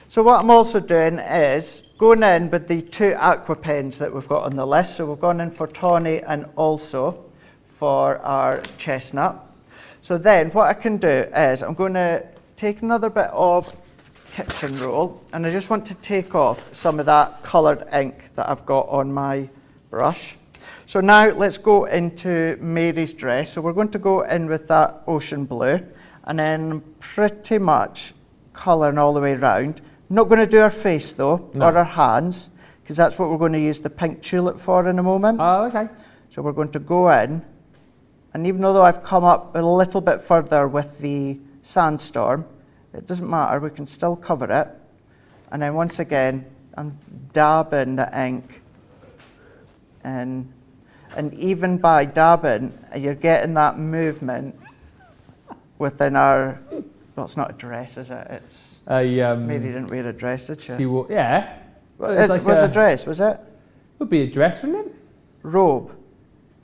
So what I'm also doing is going in with the 2 aqua pens that we've got on the list. So we've gone in for tawny and also for our chestnut. So then what I can do is I'm going to take another bit of kitchen roll, and I just want to take off some of that coloured ink that I've got on my brush. So now let's go into Mary's dress. So we're going to go in with that ocean blue, and then pretty much colouring all the way around. Not going to do her face though, No. or her hands, because that's what we're going to use the pink tulip for in a moment. Oh, okay. So we're going to go in, and even though I've come up a little bit further with the sandstorm, it doesn't matter, we can still cover it. And then once again, I'm dabbing the ink in. And even by dabbing, you're getting that movement within our, well, it's not a dress, is it? It's, Mary didn't wear a dress, did she? She wore, yeah. It was a dress, was it? Would be a dress, wouldn't it? Robe.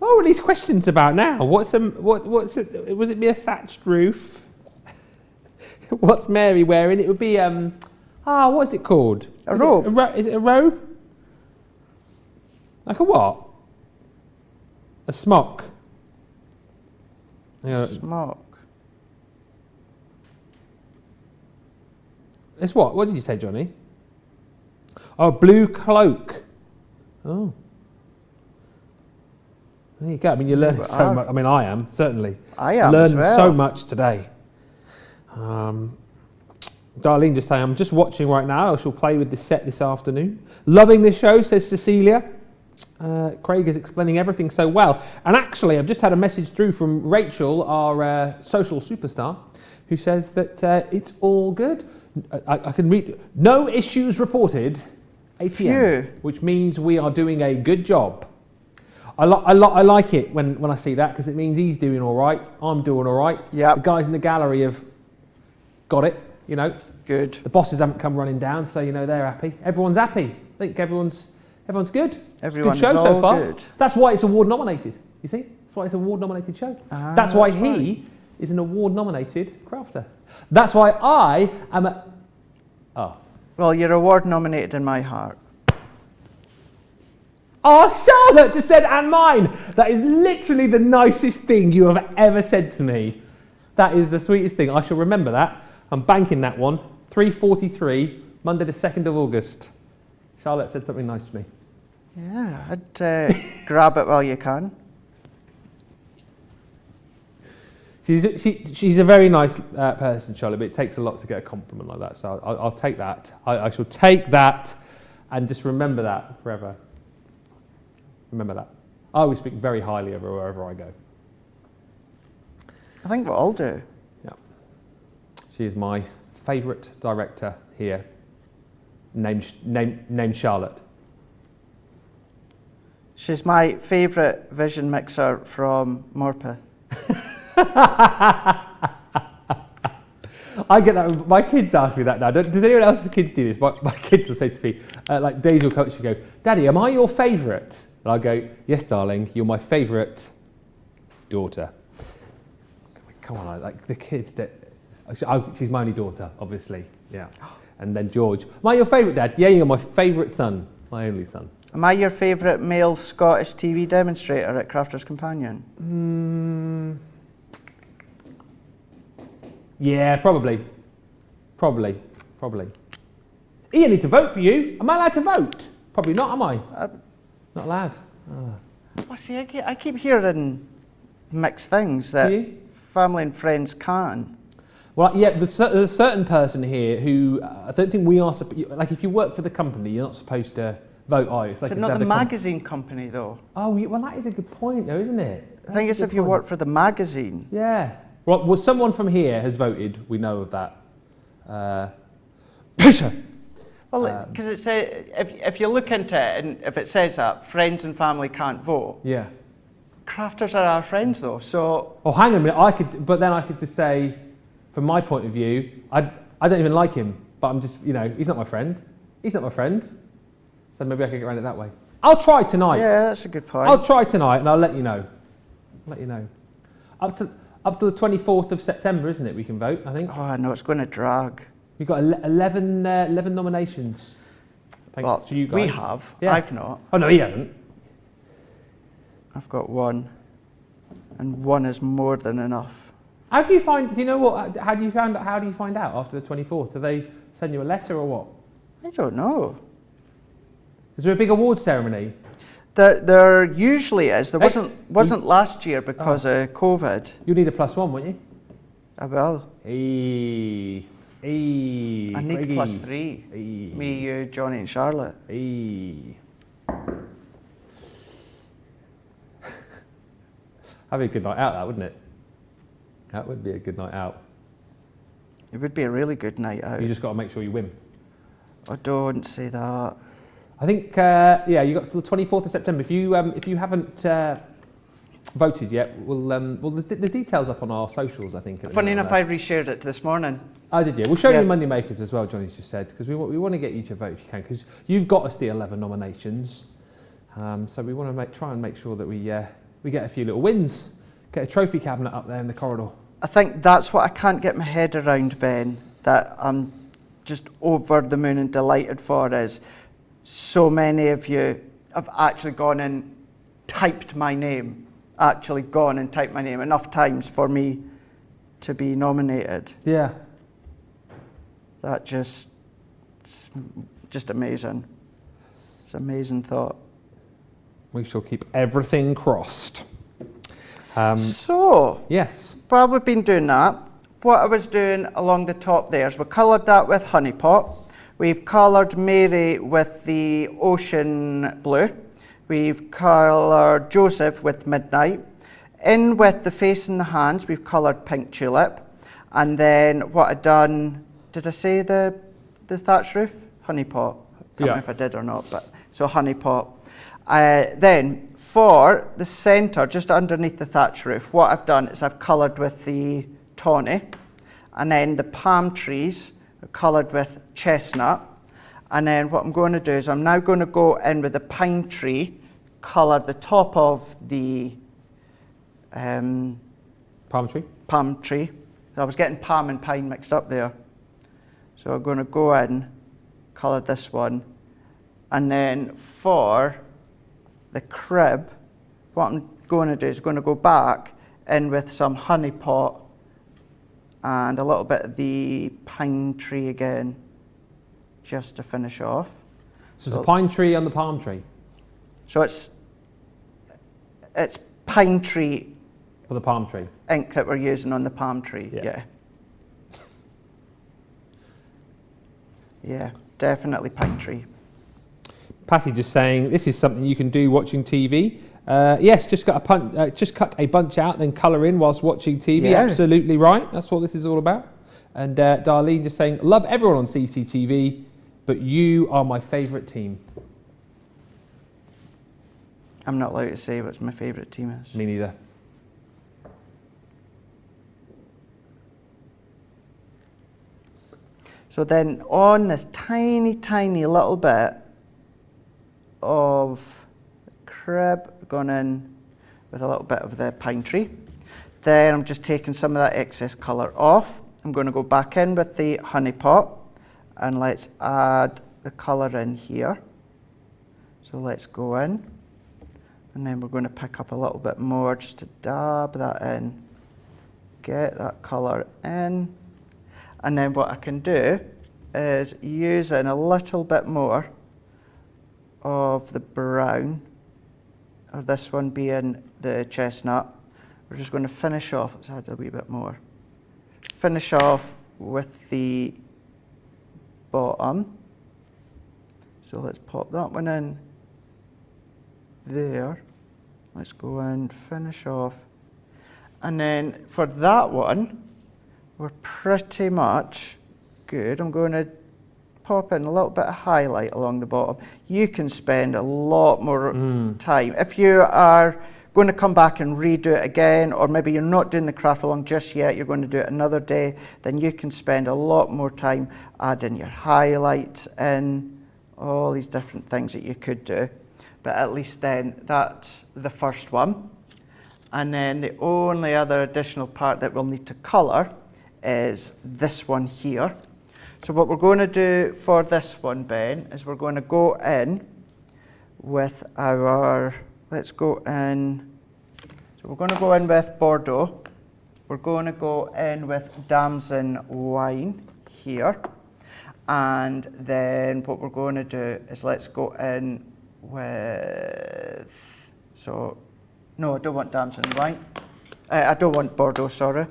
Oh, what are these questions about now? What's it? Would it be a thatched roof? What's Mary wearing? It would be what's it called? A robe. Is it a robe? Like a what? A smock. Smock. It's what? What did you say, Johnny? Oh, blue cloak. Oh. There you go. I mean, you're learning so much. I mean, I am, certainly. I am learning as well. so much today. Darlene just saying, I'm just watching right now. I shall play with the set this afternoon. Loving this show, says Cecilia. Craig is explaining everything so well. And actually, I've just had a message through from Rachel, our social superstar, who says that it's all good. I can read, no issues reported, ATM, which means we are doing a good job. I like it when I see that, because it means he's doing all right, I'm doing all right. Yep. The guys in the gallery have got it, you know. Good. The bosses haven't come running down, so you know they're happy. Everyone's happy. I think everyone's good. Everyone's good show all so far. good. That's why it's award nominated. You see, that's why it's award nominated show. That's why he is an award nominated crafter. That's why I am a. Oh. Well, you're award nominated in my heart. Oh, Charlotte just said, and mine. That is literally the nicest thing you have ever said to me. That is the sweetest thing. I shall remember that. I'm banking that one. 3:43, Monday the 2nd of August. Charlotte said something nice to me. Yeah, I'd grab it while you can. She's a very nice person, Charlotte, but it takes a lot to get a compliment like that. So I'll take that. I shall take that and just remember that forever. Remember that. I always speak very highly of her wherever I go. I think we all do. Yeah. She is my favourite director here, named Charlotte. She's my favourite vision mixer from Morpeth. I get that. My kids ask me that now. Does anyone else's kids do this? My kids will say to me, like Daisy will coach me, go, Daddy, am I your favourite? And I go, yes, darling, you're my favourite daughter. Come on, like the kids that. She's my only daughter, obviously. Yeah. And then George, am I your favourite dad? Yeah, you're my favourite son, my only son. Am I your favourite male Scottish TV demonstrator at Crafter's Companion? Yeah, probably. Ian, I need to vote for you. Am I allowed to vote? Probably not, am I? Not allowed. Oh. Well, see, I keep hearing mixed things that family and friends can. Well, yeah, there's a certain person here who I don't think we are. Like, if you work for the company, you're not supposed to vote, are you? It's not the magazine company, though. Oh, well, that is a good point, though, isn't it? I think it's if you work for the magazine. Yeah. Well, someone from here has voted. We know of that. Well, because if you look into it, and if it says that friends and family can't vote, Yeah. crafters are our friends though. So Oh, hang on a minute. But then I could just say, from my point of view, I don't even like him, but I'm just, he's not my friend. He's not my friend. So maybe I can get around it that way. I'll try tonight. yeah, that's a good point. I'll try tonight, and I'll let you know. Up to the 24th of September, isn't it? We can vote, I think. Oh, I know it's going to drag. We've got 11 nominations. Thanks to you guys. We have. Yeah. I've not. Oh no, he hasn't. I've got one, and one is more than enough. How do you find? Do you know what? How do you find out after the 24th? Do they send you a letter or what? I don't know. Is there a big award ceremony? There usually is. There Hey, wasn't last year because of COVID. You'll need a +1, won't you? I will. I I need Craigie. +3. Hey. Me, you, Johnny, and Charlotte. Hey. That'd be a good night out, that wouldn't it? That would be a good night out. It would be a really good night out. You just got to make sure you win. Oh, don't say that. I think, you got till the 24th of September. If you haven't voted yet, the details up on our socials, I think. Funny enough, I reshared it this morning. Oh, did you? We'll show Yeah. you Monday Makers as well, Johnny's just said, because we want to get you to vote if you can, because you've got us the 11 nominations. So we want to try and make sure that we get a few little wins, get a trophy cabinet up there in the corridor. I think that's what I can't get my head around, Ben, that I'm just over the moon and delighted for is so many of you have actually gone and typed my name, enough times for me to be nominated. Yeah. That it's just amazing. It's an amazing thought. We shall keep everything crossed. So, Yes. while we've been doing that, what I was doing along the top there is we coloured that with honey pot. We've coloured Mary with the ocean blue. We've coloured Joseph with midnight. In with the face and the hands, we've coloured pink tulip. And then what I'd done, did I say the thatch roof? Honey pot. Can't remember if I did or not, but so honey pot. Then for the centre, just underneath the thatch roof, what I've done is I've coloured with the tawny, and then the palm trees are coloured with chestnut. And then what I'm going to do is I'm now going to go in with the pine tree, colour the top of the Palm tree. palm tree. I was getting palm and pine mixed up there. So I'm going to go in, colour this one, and then for the crib, what I'm going to do is going to go back in with some honey pot and a little bit of the pine tree again, just to finish off. So it's a pine tree and the palm tree So it's pine tree for the palm tree. ink that we're using on the palm tree. Yeah. Yeah, definitely pine tree. Patty just saying this is something you can do watching TV. Yes, just cut a bunch out, then colour in whilst watching TV. Yeah. Absolutely right. That's what this is all about. And Darlene just saying, love everyone on CCTV, but you are my favourite team. I'm not allowed to say what my favourite team is. Me neither. So then on this tiny, tiny little bit of crib, going in with a little bit of the pine tree. Then I'm just taking some of that excess colour off. I'm going to go back in with the honey pot, and let's add the colour in here. So let's go in, and then we're going to pick up a little bit more just to dab that in, get that colour in. And then what I can do is use in a little bit more of the brown, or this one being the chestnut. We're just going to finish off, let's add a wee bit more. Finish off with the bottom. So let's pop that one in there. Let's go in, finish off. And then for that one, we're pretty much good. I'm going to pop in a little bit of highlight along the bottom, you can spend a lot more time. If you are going to come back and redo it again, or maybe you're not doing the craft along just yet, you're going to do it another day, then you can spend a lot more time adding your highlights in, all these different things that you could do. But at least then that's the first one. And then the only other additional part that we'll need to colour is this one here. So what we're going to do for this one, Ben, is we're going to go in with our, let's go in, so we're going to go in with Bordeaux. We're going to go in with Damson wine here. And then what we're going to do is let's go in with, so, no, I don't want Damson wine. I don't want Bordeaux, sorry.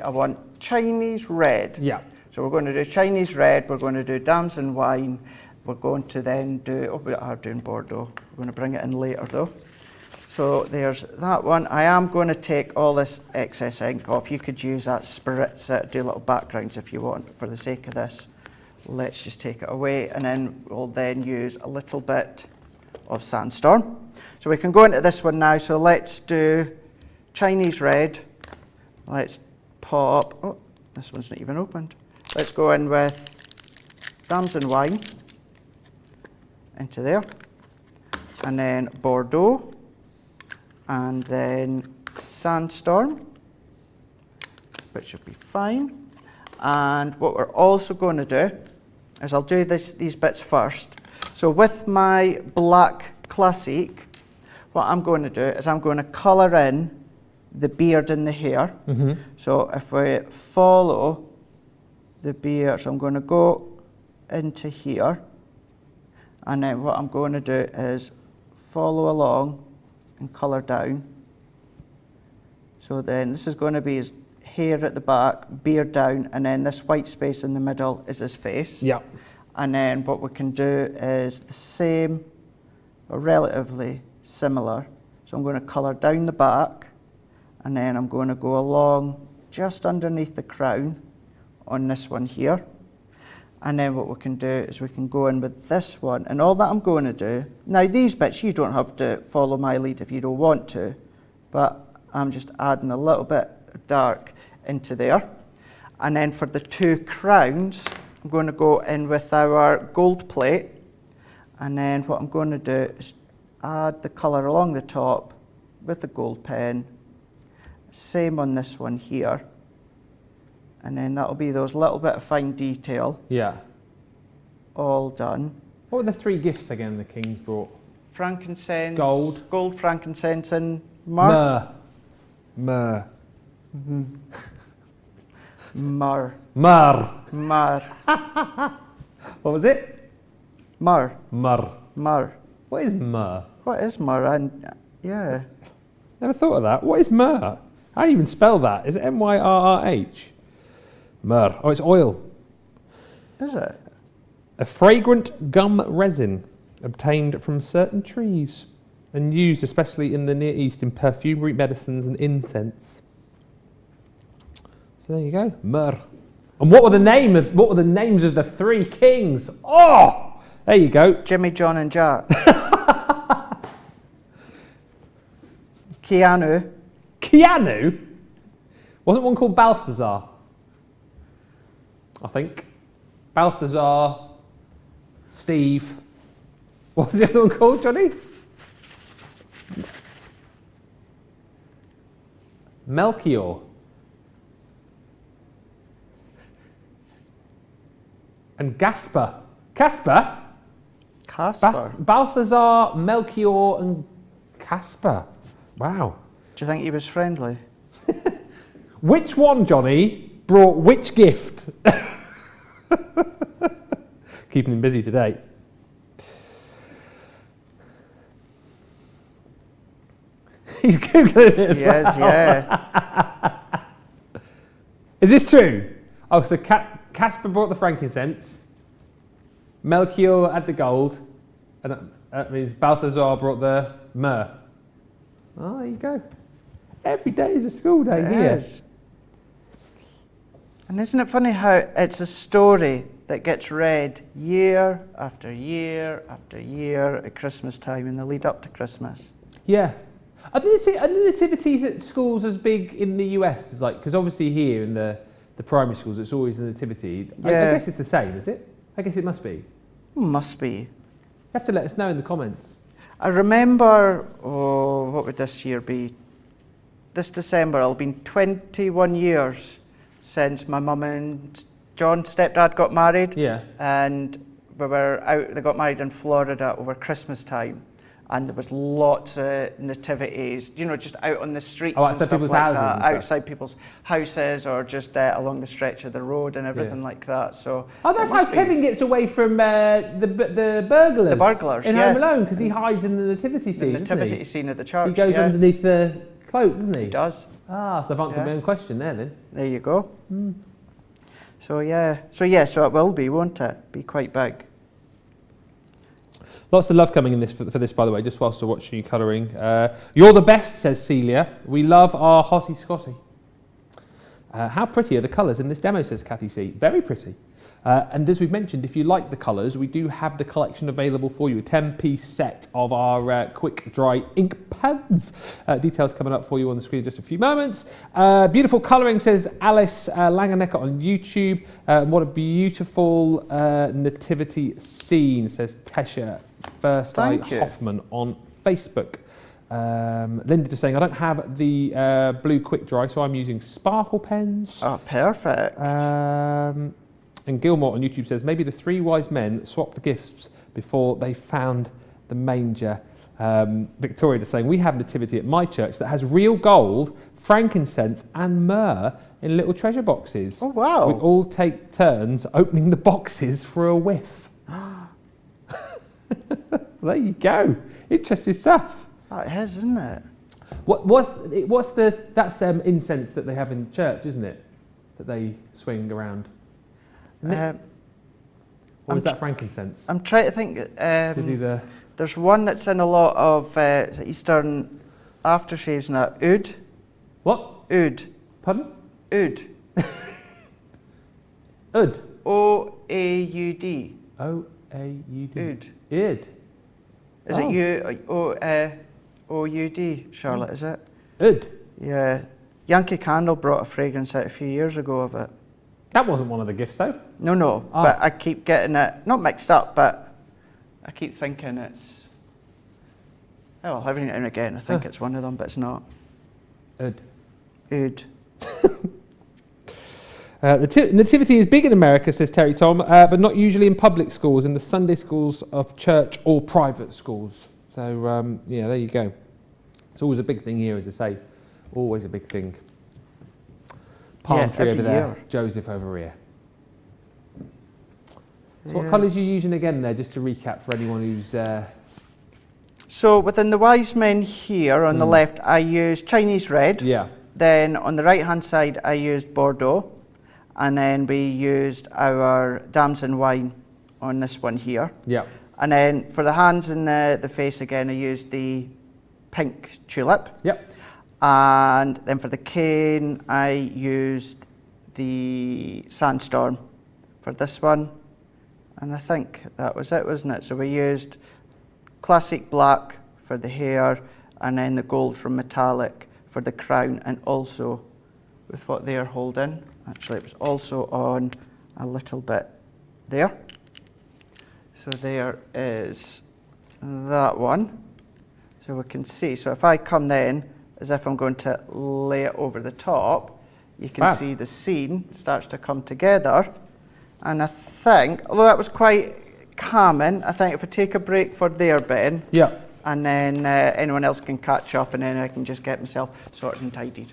I want Chinese red. Yeah. So we're going to do Chinese red, we're going to do Damson wine, we're going to then do, oh, we are doing Bordeaux. We're going to bring it in later though. So there's that one. I am going to take all this excess ink off. You could use that spritz, do little backgrounds if you want, but for the sake of this, let's just take it away, and then we'll then use a little bit of Sandstorm. So we can go into this one now. So let's do Chinese red. Let's pop, oh, this one's not even opened. Let's go in with Damson wine into there, and then Bordeaux, and then Sandstorm, which should be fine. And what we're also going to do is I'll do these bits first. So with my black Classique, what I'm going to do is I'm going to colour in the beard and the hair. So if we follow the beard, so I'm going to go into here, and then what I'm going to do is follow along and colour down. So then this is going to be his hair at the back, beard down, and then this white space in the middle is his face. Yeah. And then what we can do is the same, or relatively similar. So I'm going to colour down the back, and then I'm going to go along just underneath the crown on this one here. And then what we can do is we can go in with this one, and all that I'm going to do, now these bits you don't have to follow my lead if you don't want to, but I'm just adding a little bit of dark into there. And then for the two crowns, I'm going to go in with our gold plate, and then what I'm going to do is add the colour along the top with the gold pen. Same on this one here. And then that'll be those little bit of fine detail. Yeah. All done. What were the three gifts again the kings brought? Frankincense. Gold, frankincense, and myrrh. Myrrh. Myrrh. Myrrh. Myrrh. What was it? Myrrh. Myrrh. Myrrh. What is myrrh? What is myrrh? And yeah. Never thought of that. What is myrrh? How do you even spell that? Is it M-Y-R-R-H? Myrrh. Oh, it's oil. Is it? A fragrant gum resin obtained from certain trees and used especially in the Near East in perfumery, medicines and incense. So there you go, myrrh. And what were the names of the three kings? Oh, there you go. Jimmy, John, and Jack. Keanu. Keanu? Wasn't one called Balthazar? I think. Balthazar, Steve. What was the other one called, Johnny? Melchior. And Gaspar. Casper? Casper. Balthazar, Melchior, and Casper. Wow. Do you think he was friendly? Which one, Johnny, brought which gift? Keeping him busy today. He's Googling it as well. Yes, yeah. Is this true? Oh, so Casper brought the frankincense, Melchior had the gold, and that means Balthazar brought the myrrh. Oh, there you go. Every day is a school day It here. is. And isn't it funny how it's a story that gets read year after year after year at Christmas time in the lead up to Christmas. Yeah. Are the nativities at schools as big in the US as like, because obviously here in the primary schools it's always the nativity. I guess it's the same, is it? I guess it must be. Must be. You have to let us know in the comments. I remember, what would this year be? This December, it'll been 21 years since my mum and John's stepdad got married. Yeah. And we were out, they got married in Florida over Christmas time. And there was lots of nativities, you know, just out on the streets and stuff like that, outside people's houses or just along the stretch of the road and everything like that. So that's how Kevin gets away from the burglars. The burglars, in Home Alone, because he hides in the nativity scene. The nativity scene at the church. He goes underneath the cloak, doesn't he? He does. So I've answered my own question there. There you go. So it will be, won't it? Be quite big. Lots of love coming in for this, by the way, just whilst we're watching you colouring. You're the best, says Celia. We love our hottie Scotty. How pretty are the colours in this demo, says Kathy C. Very pretty. And as we've mentioned, if you like the colours, we do have the collection available for you. A 10-piece set of our quick dry ink pads. Details coming up for you on the screen in just a few moments. Beautiful colouring, says Alice Langenecker on YouTube. What a beautiful nativity scene, says Tesha First Eye Hoffman on Facebook. Linda just saying, I don't have the blue quick dry, so I'm using sparkle pens. Oh, perfect. And Gilmore on YouTube says, maybe the three wise men swapped the gifts before they found the manger. Victoria just saying, we have nativity at my church that has real gold, frankincense and myrrh in little treasure boxes. Oh, wow. We all take turns opening the boxes for a whiff. There you go. Interesting stuff. That is, isn't it? That's incense that they have in church, isn't it? That they swing around. Or is that frankincense? I'm trying to think. There's one that's in a lot of Eastern aftershaves and that. Oud. What? Oud. Pardon? Oud. Oud. O-A-U-D. O-A-U-D. Oud. Oud. Is it O-U-D, Charlotte, is it? Oud. Yeah. Yankee Candle brought a fragrance out a few years ago of it. That wasn't one of the gifts, though. No. But I keep getting it, not mixed up, but I keep thinking it's... Oh, every now and again I think it's one of them, but it's not. Oud. Oud. The nativity is big in America, says Terry Tom, but not usually in public schools, in the Sunday schools of church or private schools. So, there you go. It's always a big thing here, as I say. Always a big thing. Palm tree over there, Joseph over here. So what colours are you using again there, just to recap for anyone who's... So within the wise men here on the left, I used Chinese red. Yeah. Then on the right-hand side, I used Bordeaux. And then we used our damson wine on this one here. Yeah. And then for the hands and the face again, I used the pink tulip. Yep. And then for the cane, I used the sandstorm for this one. And I think that was it, wasn't it? So we used classic black for the hair, and then the gold from metallic for the crown, and also with what they're holding. Actually, it was also on a little bit there. So there is that one. So we can see. So if I come then, as if I'm going to lay it over the top, you can see the scene starts to come together. And I think, although that was quite calming, I think if we take a break for there, Ben, and then anyone else can catch up, and then I can just get myself sorted and tidied.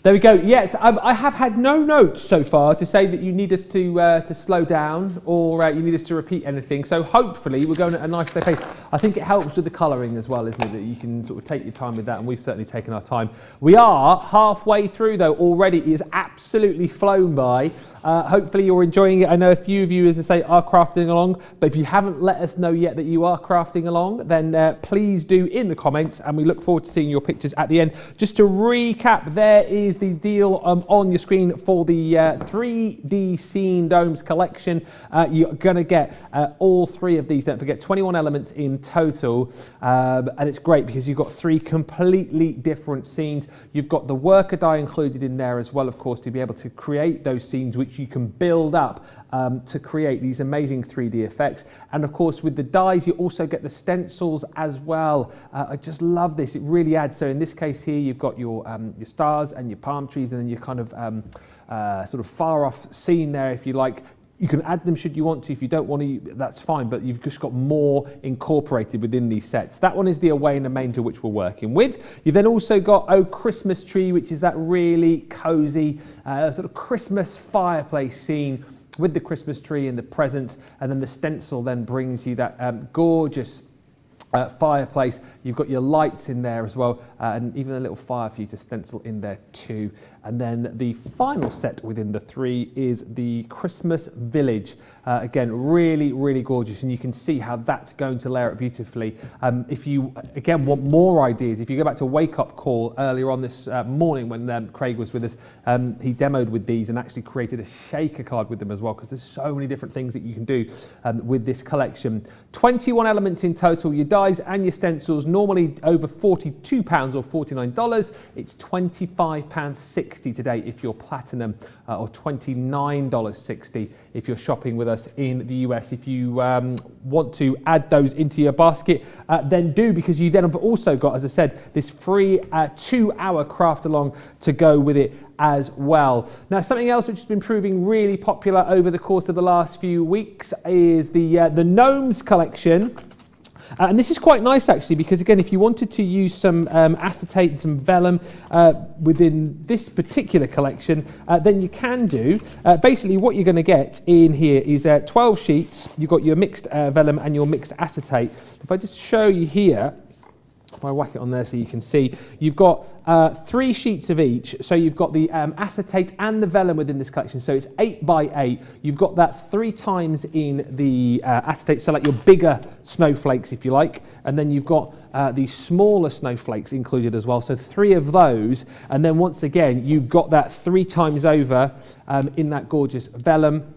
There we go. Yes, I have had no notes so far to say that you need us to slow down or you need us to repeat anything. So hopefully we're going at a nice slow pace. I think it helps with the colouring as well, isn't it? That you can sort of take your time with that, and we've certainly taken our time. We are halfway through though already. It is absolutely flown by. Hopefully you're enjoying it. I know a few of you, as I say, are crafting along, but if you haven't let us know yet that you are crafting along, then please do in the comments, and we look forward to seeing your pictures at the end. Just to recap, there is the deal on your screen for the 3D Scene Domes collection. You're going to get all three of these, don't forget, 21 elements in total, and it's great because you've got three completely different scenes. You've got the worker die included in there as well, of course, to be able to create those scenes which you can build up to create these amazing 3D effects. And of course, with the dies, you also get the stencils as well. I just love this. It really adds. So in this case here, you've got your stars and your palm trees, and then your kind of sort of far off scene there, if you like. You can add them should you want to. If you don't want to, that's fine, but you've just got more incorporated within these sets. That one is the Away in a Manger, which we're working with. You've then also got Oh Christmas Tree, which is that really cozy sort of Christmas fireplace scene with the Christmas tree and the present, and then the stencil then brings you that gorgeous fireplace. You've got your lights in there as well, and even a little fire for you to stencil in there too. And then the final set within the three is the Christmas Village. Again, really, really gorgeous, and you can see how that's going to layer it beautifully. If you, again, want more ideas, if you go back to Wake Up Call earlier on this morning when Craig was with us, he demoed with these and actually created a shaker card with them as well, because there's so many different things that you can do with this collection. 21 elements in total, your dies and your stencils, normally over £42 or $49. It's £25.60 today if you're platinum, or $29.60 if you're shopping with us in the US. If you want to add those into your basket, then do, because you then have also got, as I said, this free 2-hour craft along to go with it as well. Now, something else which has been proving really popular over the course of the last few weeks is the Gnomes collection. And this is quite nice actually, because again, if you wanted to use some acetate and some vellum within this particular collection, then you can do. Basically what you're going to get in here is 12 sheets. You've got your mixed vellum and your mixed acetate. If I just show you here, if I whack it on there so you can see, you've got 3 sheets of each. So you've got the acetate and the vellum within this collection. So it's 8 by 8. You've got that 3 times in the acetate, so like your bigger snowflakes, if you like. And then you've got the smaller snowflakes included as well. So 3 of those. And then once again, you've got that 3 times over in that gorgeous vellum.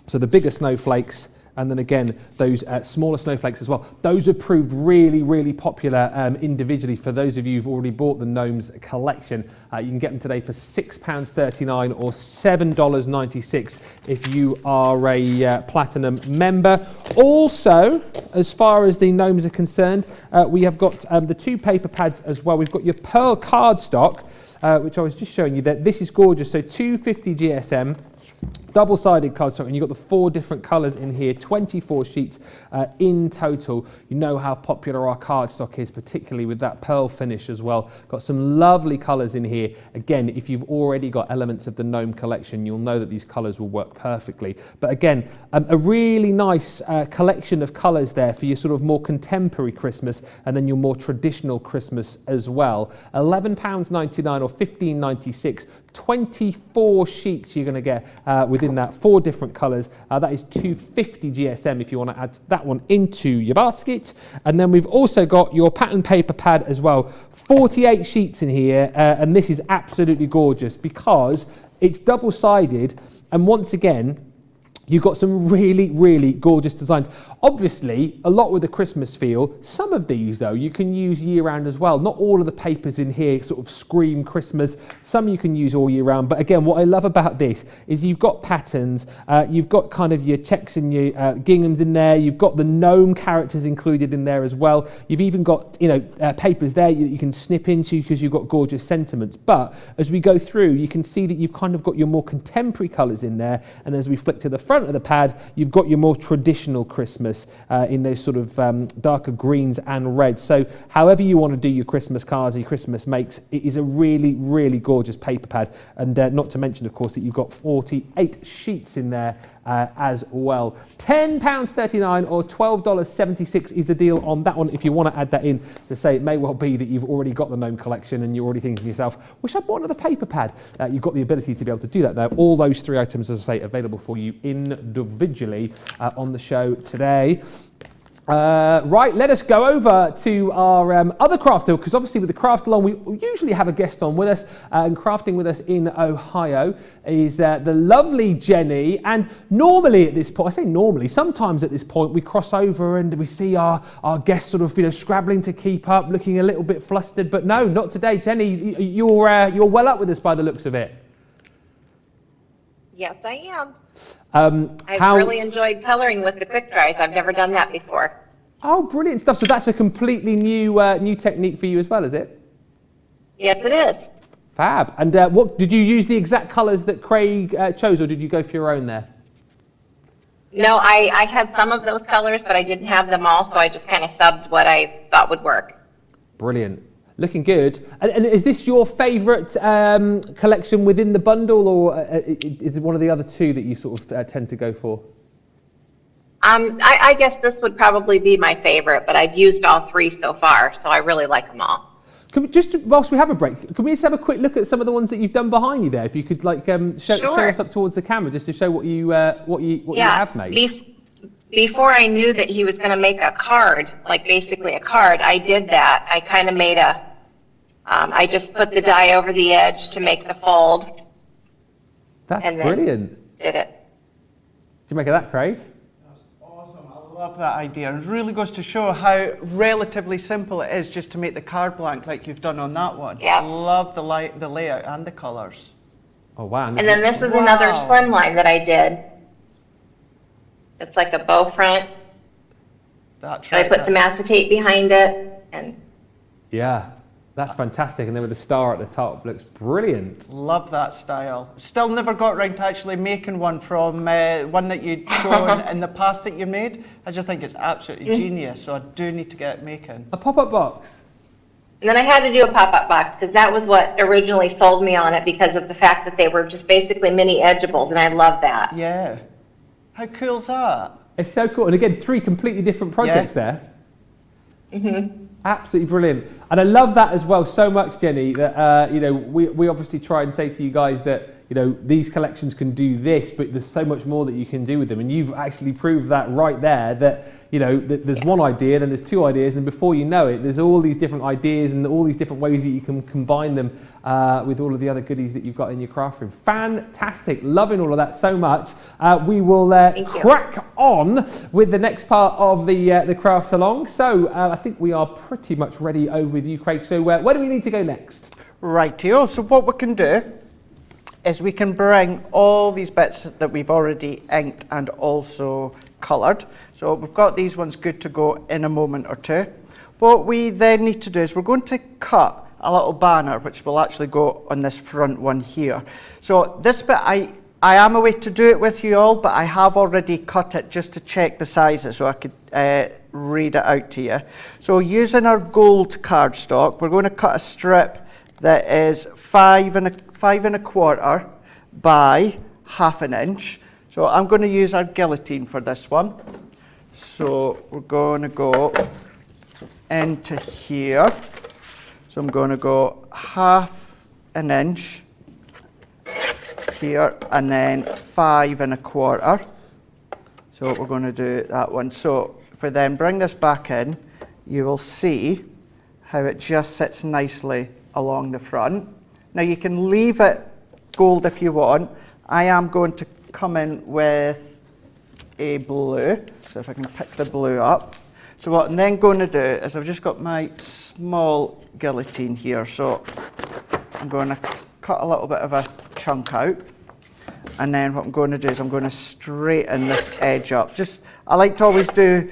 So the bigger snowflakes. And then again, those smaller snowflakes as well. Those have proved really, really popular individually for those of you who've already bought the Gnomes collection. You can get them today for £6.39 or $7.96 if you are a platinum member. Also, as far as the Gnomes are concerned, we have got the 2 paper pads as well. We've got your pearl cardstock, which I was just showing you that this is gorgeous. So 250 GSM. Double-sided cardstock, and you've got the 4 different colours in here, 24 sheets in total. You know how popular our cardstock is, particularly with that pearl finish as well. Got some lovely colours in here. Again, if you've already got elements of the Gnome collection, you'll know that these colours will work perfectly. But again, a really nice collection of colours there for your sort of more contemporary Christmas, and then your more traditional Christmas as well. £11.99 or $15.96. 24 sheets you're going to get within that, 4 different colours. That is 250 GSM if you want to add that one into your basket. And then we've also got your pattern paper pad as well. 48 sheets in here, and this is absolutely gorgeous because it's double-sided, and once again, you've got some really, really gorgeous designs. Obviously, a lot with the Christmas feel. Some of these, though, you can use year-round as well. Not all of the papers in here sort of scream Christmas. Some you can use all year round. But again, what I love about this is you've got patterns. You've got kind of your checks and your ginghams in there. You've got the gnome characters included in there as well. You've even got, papers there that you can snip into because you've got gorgeous sentiments. But as we go through, you can see that you've kind of got your more contemporary colours in there. And as we flick to the front of the pad, you've got your more traditional Christmas in those sort of darker greens and reds. So however you want to do your Christmas cards, your Christmas makes, it is a really, really gorgeous paper pad. And not to mention, of course, that you've got 48 sheets in there as well. £10.39 or $12.76 is the deal on that one if you want to add that in. So say it may well be that you've already got the gnome collection and you're already thinking to yourself, wish I'd bought another paper pad. You've got the ability to be able to do that though. All those 3 items, as I say, available for you individually on the show today. Right, let us go over to our other crafter, because obviously with the craft along we usually have a guest on with us, and crafting with us in Ohio is the lovely Jenny. And normally at this point, I say normally, sometimes at this point we cross over and we see our guests sort of scrabbling to keep up, looking a little bit flustered, but no, not today. Jenny, you're well up with us by the looks of it. Yes, I am. I've really enjoyed coloring with the quick dries. I've never done that before. Oh, brilliant stuff. So that's a completely new technique for you as well, is it? Yes, it is. Fab. And what did you use the exact colours that Craig chose, or did you go for your own there? No, I had some of those colors, but I didn't have them all, so I just kind of subbed what I thought would work. Brilliant. Looking good. And is this your favourite collection within the bundle, or is it one of the other two that you sort of tend to go for? I guess this would probably be my favorite, but I've used all 3 so far, so I really like them all. Can we just, whilst we have a break, can we just have a quick look at some of the ones that you've done behind you there? If you could, like, show us up towards the camera, just to show what you have made. Before I knew that he was going to make a card, like basically a card, I did that. I kind of made I just put the die over the edge to make the fold. That's and brilliant. Did it. Did you make of that, Craig? That's awesome. I love that idea. It really goes to show how relatively simple it is just to make the card blank like you've done on that one. Yeah. Love the layout and the colours. Oh, wow. And then this is another slimline that I did. It's like a bow front. That's right. I put some acetate behind it, and yeah, that's fantastic. And then with the star at the top, looks brilliant. Love that style. Still never got around to actually making one from one that you'd shown in the past that you made. I just think it's absolutely genius. So I do need to get making a pop-up box. And then I had to do a pop-up box because that was what originally sold me on it, because of the fact that they were just basically mini edgeables, and I love that. Yeah. How cool's that? It's so cool. And again, 3 completely different projects there. Mm-hmm. Absolutely brilliant. And I love that as well so much, Jenny, that, we obviously try and say to you guys that, these collections can do this, but there's so much more that you can do with them. And you've actually proved that right there, that, that there's one idea, then there's 2 ideas, and before you know it, there's all these different ideas and all these different ways that you can combine them with all of the other goodies that you've got in your craft room. Fantastic. Loving all of that so much. We will crack on with the next part of the craft along. So I think we are pretty much ready over with you, Craig. So where do we need to go next? Rightio. So what we can do is we can bring all these bits that we've already inked and also coloured. So we've got these ones good to go in a moment or two. What we then need to do is we're going to cut a little banner which will actually go on this front one here. So this bit I am away to do it with you all, but I have already cut it just to check the sizes so I could read it out to you. So using our gold cardstock, we're going to cut a strip that is 5 1/4 by 1/2 inch. So I'm going to use our guillotine for this one. So we're going to go into here. So I'm going to go 1/2 inch here and then 5 1/4. So we're going to do that one. So if we then bring this back in, you will see how it just sits nicely along the front. Now you can leave it gold if you want. I am going to come in with a blue. So if I can pick the blue up. So what I'm then going to do is I've just got my small guillotine here. So I'm going to cut a little bit of a chunk out. And then what I'm going to do is I'm going to straighten this edge up. I like to always do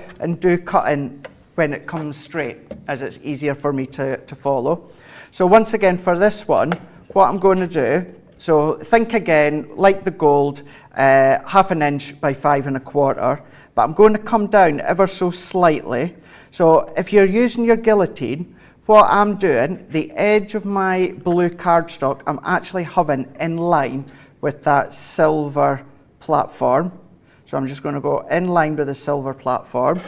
cutting when it comes straight, as it's easier for me to follow. So once again for this one, what I'm going to do, so think again, like the gold, 1/2 inch by 5 1/4, but I'm going to come down ever so slightly. So if you're using your guillotine, what I'm doing, the edge of my blue cardstock, I'm actually hovering in line with that silver platform. So I'm just going to go in line with the silver platform.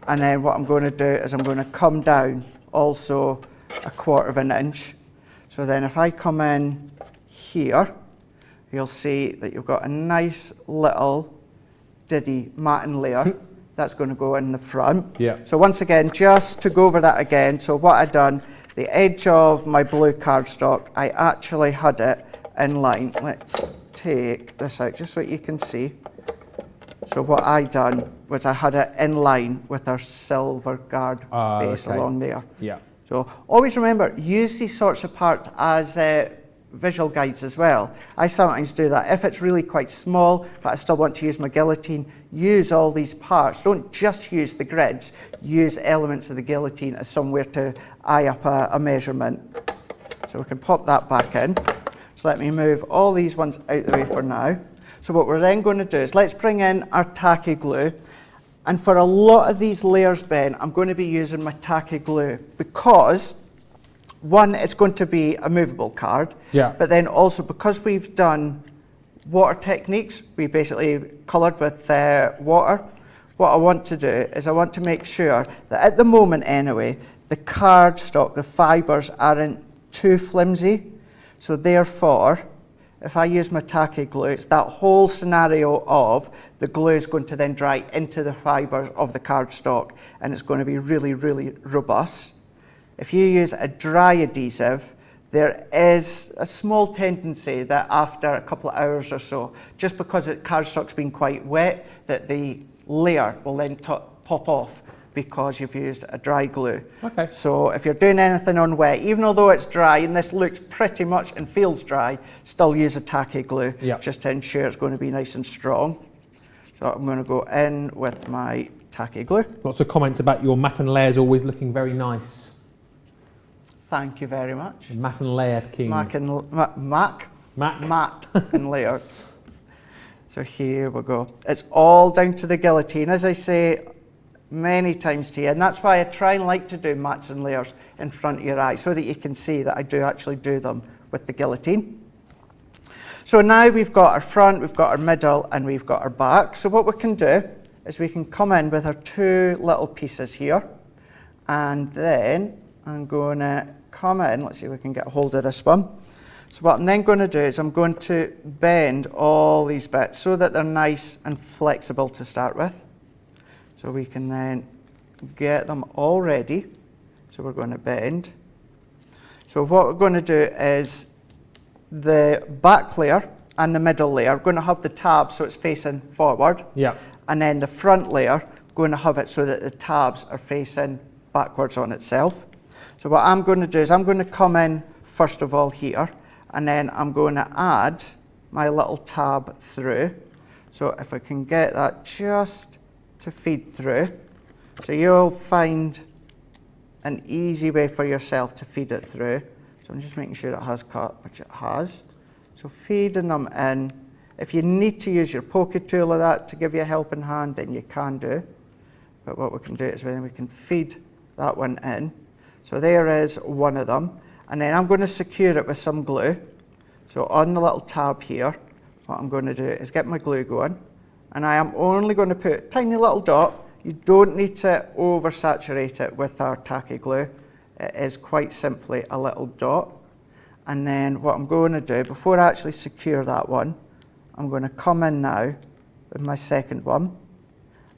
And then what I'm going to do is I'm going to come down also 1/4 of an inch. So then if I come in here, you'll see that you've got a nice little diddy matting layer that's going to go in the front. Yeah. So once again, just to go over that again, so what I've done, the edge of my blue cardstock, I actually had it in line. Let's take this out just so you can see. So what I done was I had it in line with our silver guard base along there. Yeah. So always remember, use these sorts of parts as visual guides as well. I sometimes do that. If it's really quite small, but I still want to use my guillotine, use all these parts. Don't just use the grids. Use elements of the guillotine as somewhere to eye up a measurement. So we can pop that back in. So let me move all these ones out of the way for now. So what we're then going to do is let's bring in our tacky glue. And for a lot of these layers, Ben, I'm going to be using my tacky glue because, one, it's going to be a movable card. Yeah. But then also because we've done water techniques, we basically coloured with water. What I want to do is I want to make sure that at the moment anyway, the cardstock, the fibres aren't too flimsy. So therefore, if I use my tacky glue, it's that whole scenario of the glue is going to then dry into the fibres of the cardstock and it's going to be really, really robust. If you use a dry adhesive, there is a small tendency that after a couple of hours or so, just because the cardstock's been quite wet, that the layer will then pop off because you've used a dry glue. Okay. So if you're doing anything on wet, even although it's dry and this looks pretty much and feels dry, still use a tacky glue just to ensure it's going to be nice and strong. So I'm going to go in with my tacky glue. Lots of comments about your matte and layers always looking very nice. Thank you very much. Matte and layered king. Matte and layered. So here we go. It's all down to the guillotine. As I say many times to you, and that's why I try and like to do mats and layers in front of your eye so that you can see that I do actually do them with the guillotine. So now we've got our front, we've got our middle, and we've got our back. So what we can do is we can come in with our two little pieces here, and then I'm going to come in, let's see if we can get a hold of this one. So what I'm then going to do is I'm going to bend all these bits so that they're nice and flexible to start with. So we can then get them all ready. So we're going to bend. So what we're going to do is the back layer and the middle layer, we're going to have the tabs so it's facing forward. Yeah. And then the front layer, we're going to have it so that the tabs are facing backwards on itself. So what I'm going to do is I'm going to come in first of all here, and then I'm going to add my little tab through. So if I can get that just to feed through. So you'll find an easy way for yourself to feed it through. So I'm just making sure it has cut, which it has. So feeding them in. If you need to use your poker tool or that to give you a helping hand, then you can do. But what we can do is then we can feed that one in. So there is one of them. And then I'm going to secure it with some glue. So on the little tab here, what I'm going to do is get my glue going. And I am only going to put a tiny little dot. You don't need to oversaturate it with our tacky glue. It is quite simply a little dot. And then what I'm going to do, before I actually secure that one, I'm going to come in now with my second one.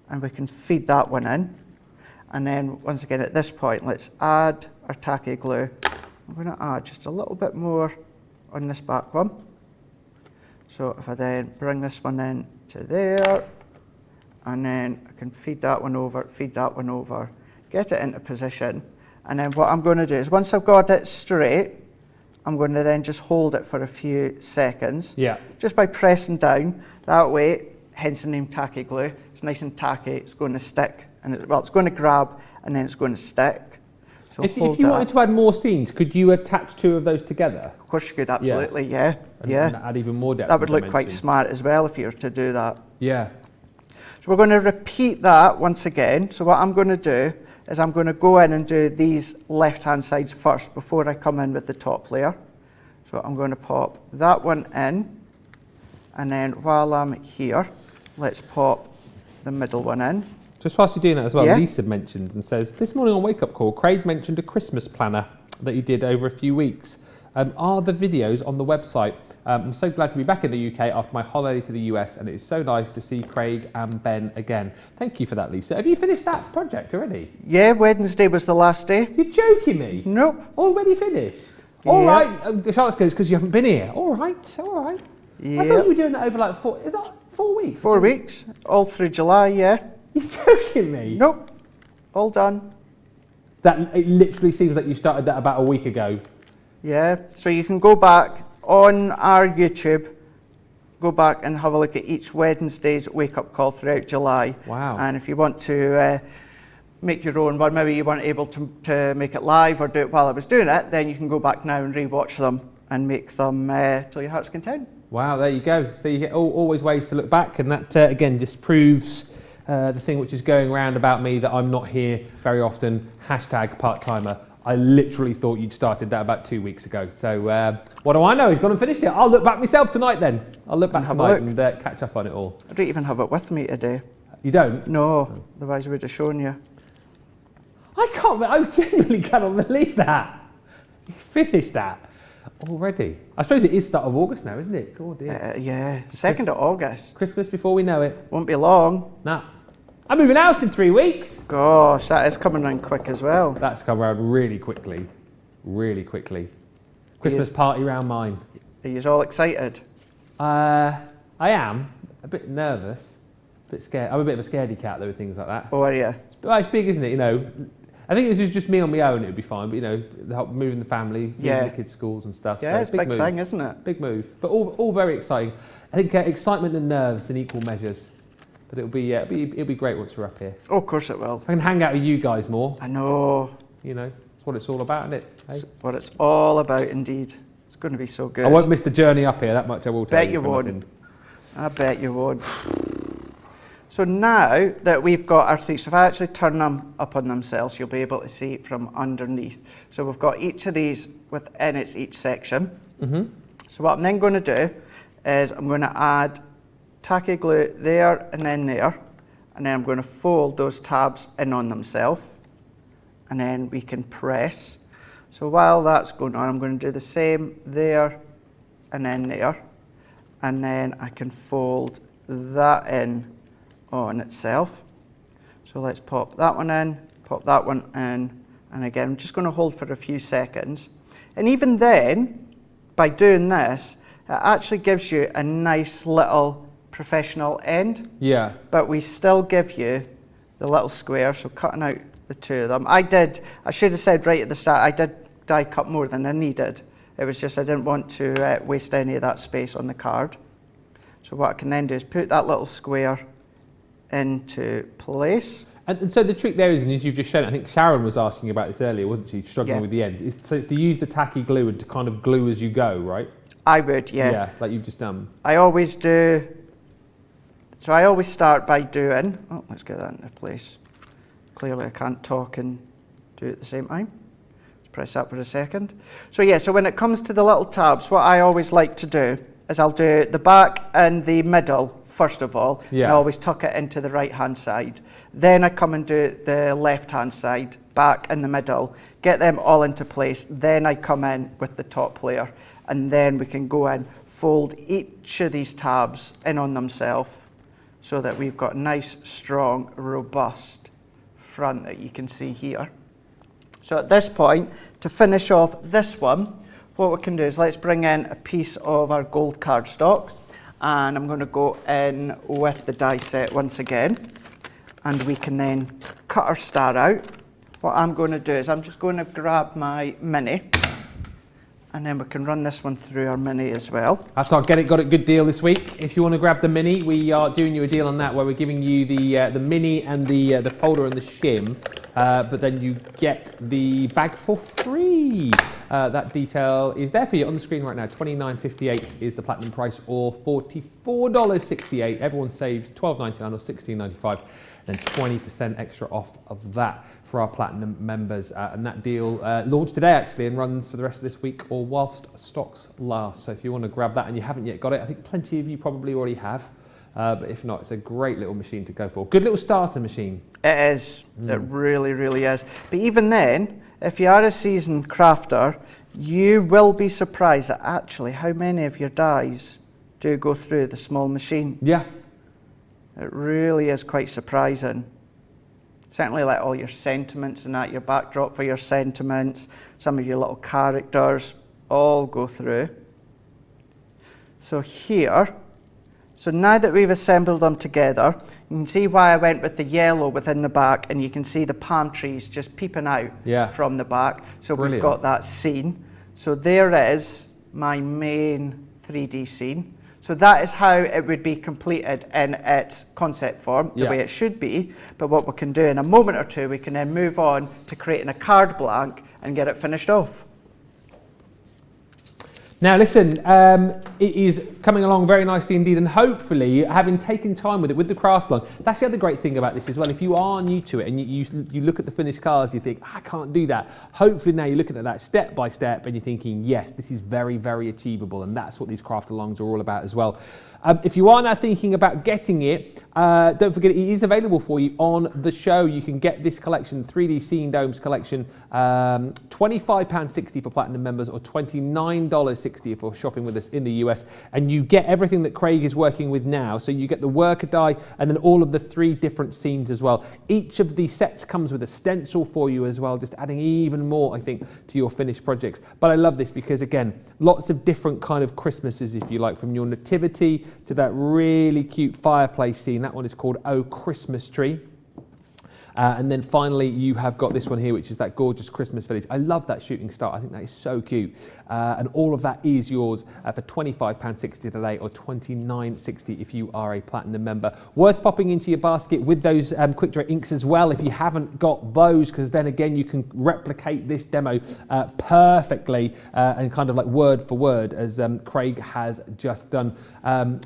And we can feed that one in. And then once again at this point, let's add our tacky glue. I'm going to add just a little bit more on this back one. So if I then bring this one in to there, and then I can feed that one over, get it into position. And then what I'm going to do is once I've got it straight, I'm going to then just hold it for a few seconds. Yeah. Just by pressing down. That way, hence the name tacky glue. It's nice and tacky, it's going to stick. And it's going to grab and then it's going to stick. So if you wanted to add more scenes, could you attach two of those together? Of course you could, absolutely, yeah. And add even more depth. That would look quite smart as well if you were to do that. Yeah. So we're going to repeat that once again. So what I'm going to do is I'm going to go in and do these left-hand sides first before I come in with the top layer. So I'm going to pop that one in, and then while I'm here, let's pop the middle one in. Just whilst you're doing that as well, Yeah. Lisa mentions and says, this morning on Wake Up Call, Craig mentioned a Christmas planner that he did over a few weeks. Are the videos on the website? I'm so glad to be back in the UK after my holiday to the US, and it is so nice to see Craig and Ben again. Thank you for that, Lisa. Have you finished that project already? Yeah, Wednesday was the last day. You're joking me? Nope. Already finished? Yeah. All right. Charlotte goes, because you haven't been here. All right, all right. Yeah. I thought you were doing it over like 4 weeks? 4 weeks, all through July, yeah. You're joking me? Nope, all done. That it literally seems like you started that about a week ago. Yeah, so you can go back on our YouTube, go back and have a look at each Wednesday's Wake Up Call throughout July. Wow. And if you want to make your own one, maybe you weren't able to make it live or do it while I was doing it, then you can go back now and re-watch them and make them till your heart's content. Wow, there you go. So you get always ways to look back, and that again just proves the thing which is going around about me, that I'm not here very often. Hashtag part-timer. I literally thought you'd started that about 2 weeks ago. So what do I know? He's gone and finished it. I'll look back myself tonight then. I'll look back Have a tonight look. and catch up on it all. I don't even have it with me today. You don't? No, otherwise I would have shown you. I genuinely cannot believe that. You finished that already. I suppose it is start of August now, isn't it? God, dear. Yeah, 2nd of August. Christmas before we know it. Won't be long. Nah. I'm moving house in 3 weeks. Gosh, that is coming around quick as well. That's come around really quickly. Really quickly. Christmas party round mine. Are you all excited? I am a bit nervous, a bit scared. I'm a bit of a scaredy cat though with things like that. Or are you? It's big, isn't it? You know, I think if it was just me on my own, it would be fine. But you know, moving the family, moving Yeah. the kids' schools and stuff. Yeah, so it's a big move. thing, isn't it? Big move, but all very exciting. I think excitement and nerves in equal measures. But it'll be great once we're up here. Oh, of course it will. I can hang out with you guys more. I know. You know, that's what it's all about, isn't it? Hey? It's what it's all about, indeed. It's going to be so good. I won't miss the journey up here. That much I will tell you. Bet you for won't. nothing. I bet you would. So now that we've got our three, so if I actually turn them up on themselves, you'll be able to see it from underneath. So we've got each of these within each section. Mm-hmm. So what I'm then going to do is I'm going to add tacky glue there and then there, and then I'm going to fold those tabs in on themselves, and then we can press. So while that's going on, I'm going to do the same there and then there, and then I can fold that in on itself. So let's pop that one in, pop that one in, and again I'm just going to hold for a few seconds. And even then, by doing this, it actually gives you a nice little professional end, Yeah. but we still give you the little square, so cutting out the two of them. I should have said right at the start, I did die cut more than I needed. It was just I didn't want to waste any of that space on the card. So what I can then do is put that little square into place. And so the trick there is, and as you've just shown, I think Sharon was asking about this earlier, wasn't she? Struggling Yeah. with the end. So it's to use the tacky glue and to kind of glue as you go, right? I would, yeah. Yeah, like you've just done. I always do. So I always start by doing, let's get that into place. Clearly I can't talk and do it at the same time. Let's press that for a second. So yeah, so when it comes to the little tabs, what I always like to do is I'll do the back and the middle first of all. Yeah. And I always tuck it into the right hand side. Then I come and do the left hand side, back and the middle, get them all into place. Then I come in with the top layer, and then we can go in, fold each of these tabs in on themselves, so that we've got a nice, strong, robust front that you can see here. So at this point, to finish off this one, what we can do is let's bring in a piece of our gold cardstock, and I'm going to go in with the die set once again, and we can then cut our star out. What I'm going to do is I'm just going to grab my mini, and then we can run this one through our mini as well. That's our got it good deal this week. If you want to grab the mini, we are doing you a deal on that where we're giving you the mini and the folder and the shim, but then you get the bag for free. That detail is there for you on the screen right now. $29.58 is the platinum price, or $44.68. Everyone saves $12.99 or $16.95, and 20% extra off of that for our platinum members, and that deal launched today actually and runs for the rest of this week or whilst stocks last. So if you want to grab that and you haven't yet got it, I think plenty of you probably already have. but if not, it's a great little machine to go for. Good little starter machine. It is. It really, really is. But even then, if you are a seasoned crafter, you will be surprised at actually how many of your dies do go through the small machine. Yeah. It really is quite surprising. Certainly like all your sentiments and that, your backdrop for your sentiments, some of your little characters, all go through. So here, so now that we've assembled them together, you can see why I went with the yellow within the back, and you can see the palm trees just peeping out from the back. So Brilliant. We've got that scene. So there is my main 3D scene. So that is how it would be completed in its concept form, the way it should be. But what we can do in a moment or two, we can then move on to creating a card blank and get it finished off. Now listen, it is coming along very nicely indeed, and hopefully having taken time with it, with the craft blank, that's the other great thing about this as well. If you are new to it and you look at the finished cards, you think, I can't do that. Hopefully now you're looking at that step by step and you're thinking, yes, this is very, very achievable, and that's what these craft alongs are all about as well. If you are now thinking about getting it, don't forget it is available for you on the show. You can get this collection, 3D Scene Domes collection, £25.60 for Platinum members or $29.60 if you're shopping with us in the US. And you get everything that Craig is working with now. So you get the worker die and then all of the 3 different scenes as well. Each of these sets comes with a stencil for you as well, just adding even more, I think, to your finished projects. But I love this because, again, lots of different kind of Christmases, if you like, from your nativity to that really cute fireplace scene. That one is called Oh Christmas Tree. And then finally, you have got this one here, which is that gorgeous Christmas village. I love that shooting star. I think that is so cute. And all of that is yours for £25.60 today or $29.60 if you are a Platinum member. Worth popping into your basket with those quick dry inks as well if you haven't got those, because then again, you can replicate this demo perfectly and kind of like word for word as Craig has just done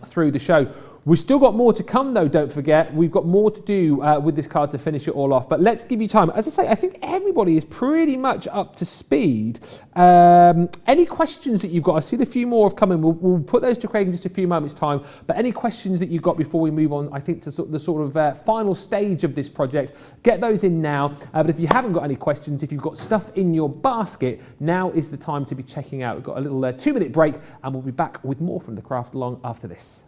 through the show. We've still got more to come though, don't forget. We've got more to do with this card to finish it all off, but let's give you time. As I say, I think everybody is pretty much up to speed. Any questions that you've got? I've seen a few more have come in. We'll put those to Craig in just a few moments' time, but any questions that you've got before we move on, I think, to the sort of final stage of this project, get those in now. But if you haven't got any questions, if you've got stuff in your basket, now is the time to be checking out. We've got a little 2-minute break, and we'll be back with more from the Craft Along after this.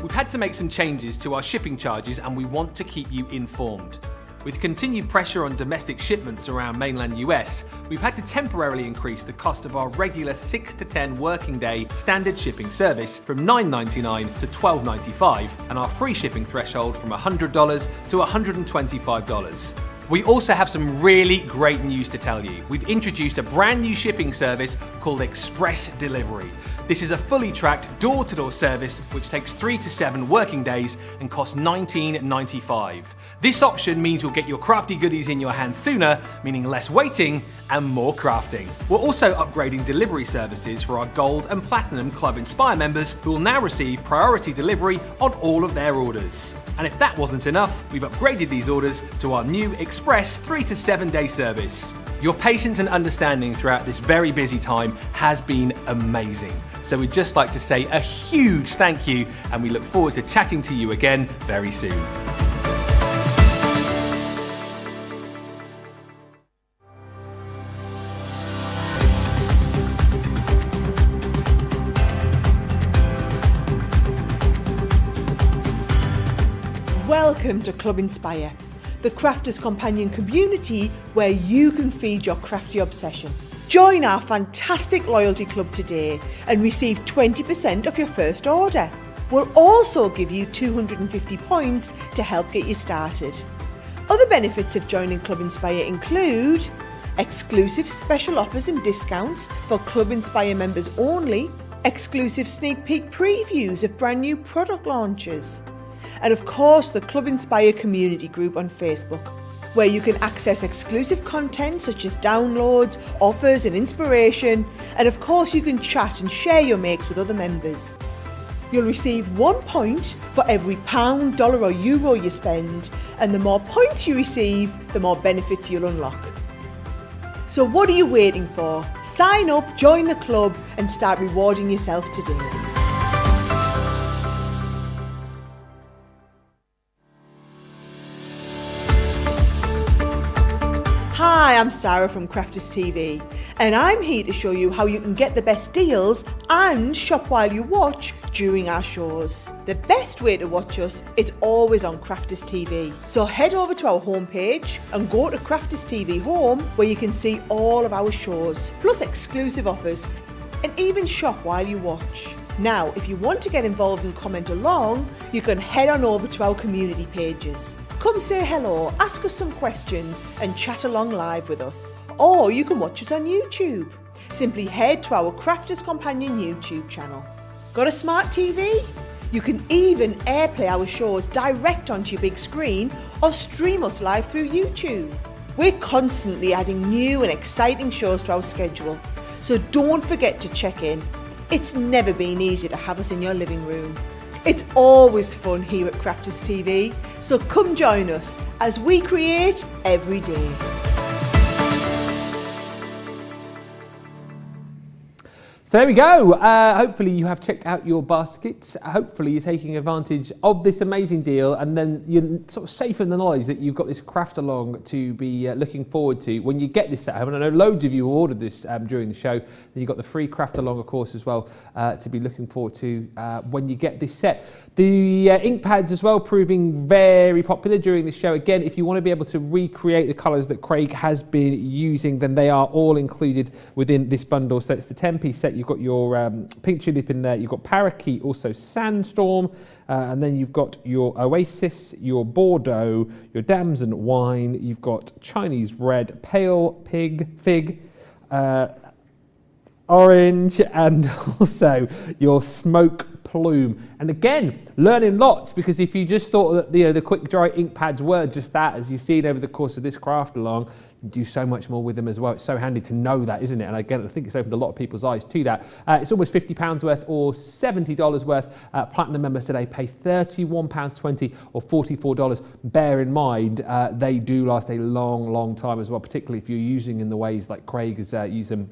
We've had to make some changes to our shipping charges and we want to keep you informed. With continued pressure on domestic shipments around mainland US, we've had to temporarily increase the cost of our regular 6 to 10 working day standard shipping service from $9.99 to $12.95 and our free shipping threshold from $100 to $125. We also have some really great news to tell you. We've introduced a brand new shipping service called Express Delivery. This is a fully tracked door-to-door service which takes 3 to 7 working days and costs $19.95. This option means you'll get your crafty goodies in your hands sooner, meaning less waiting and more crafting. We're also upgrading delivery services for our Gold and Platinum Club Inspire members who will now receive priority delivery on all of their orders. And if that wasn't enough, we've upgraded these orders to our new Express 3 to 7 day service. Your patience and understanding throughout this very busy time has been amazing. So we'd just like to say a huge thank you, and we look forward to chatting to you again very soon. Welcome to Club Inspire, the crafters' companion community where you can feed your crafty obsession. Join our fantastic loyalty club today and receive 20% off your first order. We'll also give you 250 points to help get you started. Other benefits of joining Club Inspire include exclusive special offers and discounts for Club Inspire members only, exclusive sneak peek previews of brand new product launches, and of course the Club Inspire community group on Facebook, where you can access exclusive content such as downloads, offers and inspiration, and of course you can chat and share your makes with other members. You'll receive 1 point for every £1, dollar or euro you spend, and the more points you receive, the more benefits you'll unlock. So what are you waiting for? Sign up, join the club and start rewarding yourself today. Hi, I'm Sarah from Crafters TV and I'm here to show you how you can get the best deals and shop while you watch during our shows. The best way to watch us is always on Crafters TV. So head over to our homepage and go to Crafters TV Home where you can see all of our shows, plus exclusive offers and even shop while you watch. Now, if you want to get involved and comment along, you can head on over to our community pages. Come say hello, ask us some questions and chat along live with us. Or you can watch us on YouTube. Simply head to our Crafters Companion YouTube channel. Got a smart TV? You can even airplay our shows direct onto your big screen or stream us live through YouTube. We're constantly adding new and exciting shows to our schedule, so don't forget to check in. It's never been easy to have us in your living room. It's always fun here at Crafters TV, so come join us as we create every day. So there we go. Hopefully you have checked out your baskets. Hopefully you're taking advantage of this amazing deal, and then you're sort of safe in the knowledge that you've got this craft along to be looking forward to when you get this at home. And I know loads of you ordered this during the show. And you've got the free craft along, of course, as well to be looking forward to when you get this set. The ink pads as well proving very popular during the show. Again, if you want to be able to recreate the colours that Craig has been using, then they are all included within this bundle. So it's the 10-piece set. You've got your pink tulip in there. You've got parakeet, also sandstorm, and then you've got your oasis, your Bordeaux, your damson wine. You've got Chinese red, pale fig, orange, and also your smoke plume. And again, learning lots, because if you just thought that the quick dry ink pads were just that, as you've seen over the course of this craft along, you do so much more with them as well. It's so handy to know that, isn't it? And again, I think it's opened a lot of people's eyes to that. It's almost £50 worth or $70 worth. Platinum members today pay £31.20 or $44. Bear in mind, they do last a long time as well, particularly if you're using in the ways like Craig has used them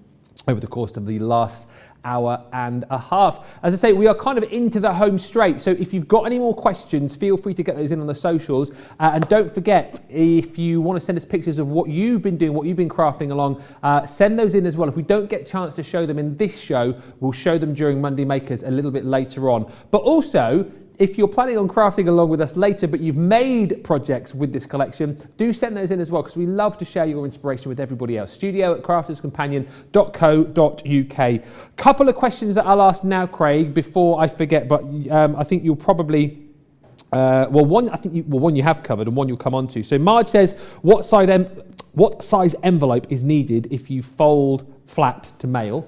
over the course of the last hour and a half. As I say, we are kind of into the home straight, so if you've got any more questions, feel free to get those in on the socials, and don't forget, if you want to send us pictures of what you've been doing, what you've been crafting along, send those in as well. If we don't get a chance to show them in this show, we'll show them during Monday Makers a little bit later on. But also, if you're planning on crafting along with us later, but you've made projects with this collection, do send those in as well, because we love to share your inspiration with everybody else. studio@crafterscompanion.co.uk. Couple of questions that I'll ask now, Craig, before I forget, but I think you'll probably... one you have covered and one you'll come on to. So Marge says, what size envelope is needed if you fold flat to mail?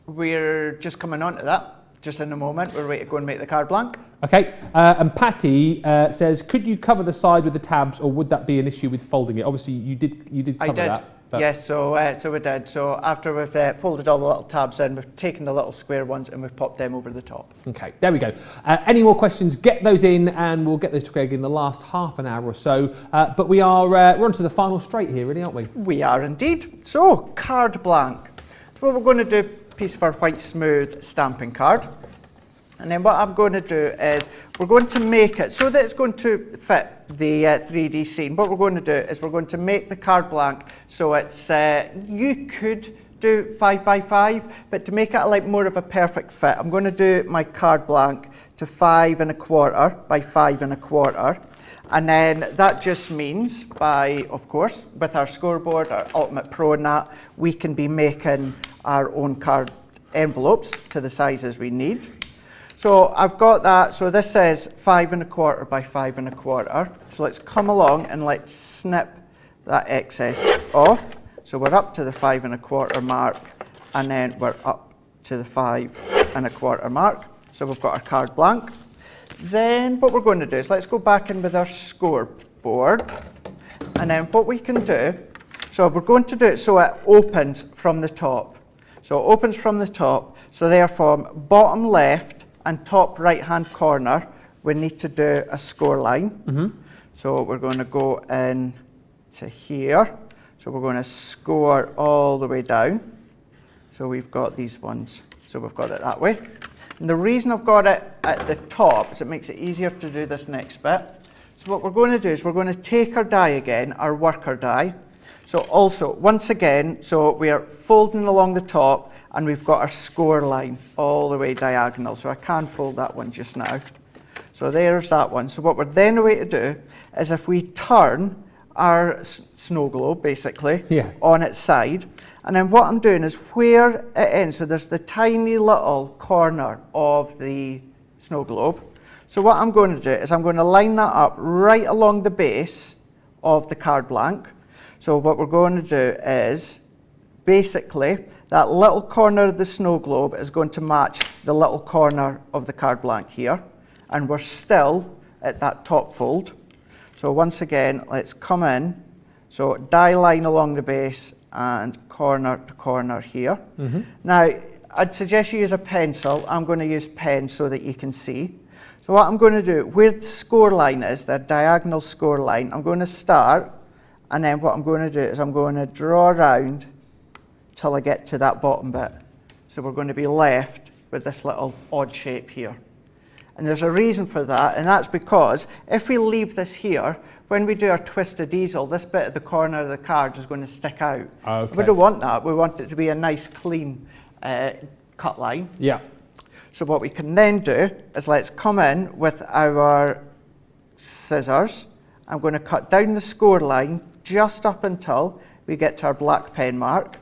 We're just coming on to that. Just in a moment, we're ready to go and make the card blank. Okay, and Patty says, could you cover the side with the tabs, or would that be an issue with folding it? Obviously, you did cover that. But yes, so we did. So after we've folded all the little tabs in, we've taken the little square ones and we've popped them over the top. Okay, there we go. Any more questions, get those in, and we'll get those to Craig in the last half an hour or so. But we're on to the final straight here, really, aren't we? We are indeed. So, card blank. So what we're going to do, piece of our white smooth stamping card, and then what I'm going to do is we're going to make it so that it's going to fit the 3D scene. What we're going to do is we're going to make the card blank so it's you could do 5 by 5, but to make it like more of a perfect fit, I'm going to do my card blank to 5 1/4 by 5 1/4. And then that just means by, of course, with our scoreboard, our Ultimate Pro and that, we can be making our own card envelopes to the sizes we need. So I've got that. So this says 5 1/4 by 5 1/4. So let's come along and let's snip that excess off. So we're up to the 5 1/4 mark, and then we're up to the 5 1/4 mark. So we've got our card blank. Then what we're going to do is let's go back in with our scoreboard, and then what we can do, so we're going to do it so it opens from the top. So it opens from the top, so therefore bottom left and top right hand corner we need to do a score line. So we're going to go in to here, so we're going to score all the way down. So we've got these ones. So we've got it that way. And the reason I've got it at the top is it makes it easier to do this next bit. So what we're going to do is we're going to take our die again, our worker die. So also, once again, so we are folding along the top and we've got our score line all the way diagonal. So I can fold that one just now. So there's that one. So what we're then going to do is if we turn our snow globe basically on its side, and then what I'm doing is where it ends, so there's the tiny little corner of the snow globe. So what I'm going to do is I'm going to line that up right along the base of the card blank. So what we're going to do is basically that little corner of the snow globe is going to match the little corner of the card blank here, and we're still at that top fold. So once again, let's come in. So die line along the base and corner to corner here. Now, I'd suggest you use a pencil. I'm going to use pen so that you can see. So what I'm going to do, where the score line is, the diagonal score line, I'm going to start, and then what I'm going to do is I'm going to draw around till I get to that bottom bit. So we're going to be left with this little odd shape here. And there's a reason for that, and that's because if we leave this here, when we do our twisted easel, this bit at the corner of the card is going to stick out. Okay. We don't want that. We want it to be a nice, clean cut line. Yeah. So what we can then do is let's come in with our scissors. I'm going to cut down the score line just up until we get to our black pen mark.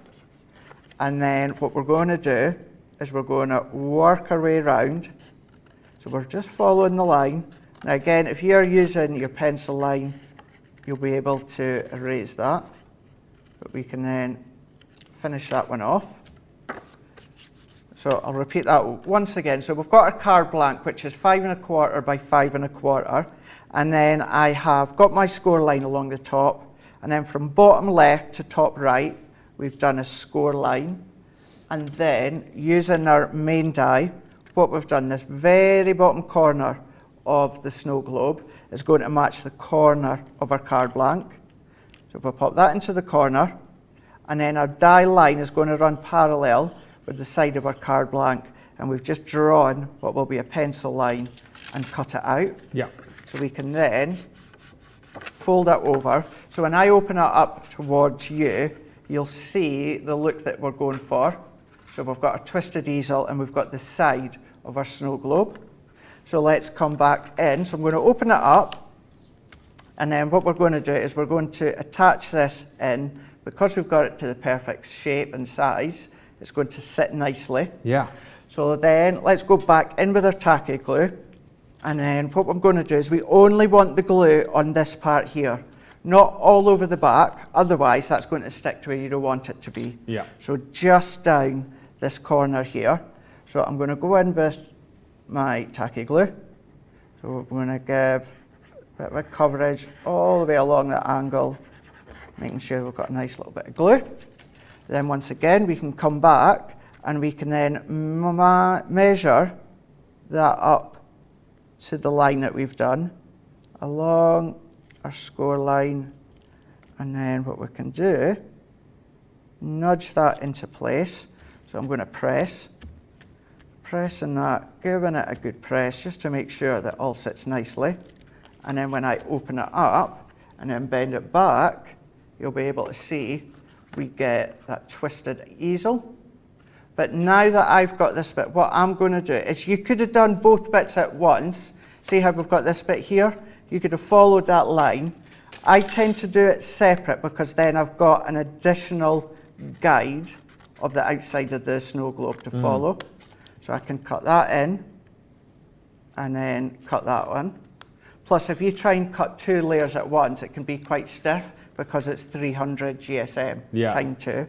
And then what we're going to do is we're going to work our way around. So we're just following the line. Now again, if you're using your pencil line, you'll be able to erase that. But we can then finish that one off. So I'll repeat that once again. So we've got our card blank, which is 5 1/4 by 5 1/4. And then I have got my score line along the top. And then from bottom left to top right, we've done a score line. And then using our main die, what we've done, this very bottom corner of the snow globe is going to match the corner of our card blank. So we'll pop that into the corner, and then our die line is going to run parallel with the side of our card blank, and we've just drawn what will be a pencil line and cut it out. Yeah. So we can then fold it over. So when I open it up towards you, you'll see the look that we're going for. So we've got our twisted easel and we've got the side of our snow globe. So let's come back in. So I'm going to open it up, and then what we're going to do is we're going to attach this in. Because we've got it to the perfect shape and size, it's going to sit nicely. Yeah. So then let's go back in with our tacky glue, and then what I'm going to do is we only want the glue on this part here, not all over the back, otherwise that's going to stick to where you don't want it to be. Yeah. So just down this corner here. So I'm going to go in with my tacky glue. So we're going to give a bit of coverage all the way along the angle, making sure we've got a nice little bit of glue. Then once again we can come back and we can then measure that up to the line that we've done along our score line, and then what we can do, nudge that into place. So I'm going to pressing that, giving it a good press just to make sure that all sits nicely. And then when I open it up and then bend it back, you'll be able to see we get that twisted easel. But now that I've got this bit, what I'm going to do is, you could have done both bits at once. See how we've got this bit here? You could have followed that line. I tend to do it separate because then I've got an additional guide of the outside of the snow globe to follow. So I can cut that in and then cut that one. Plus, if you try and cut 2 layers at once, it can be quite stiff because it's 300 GSM times 2.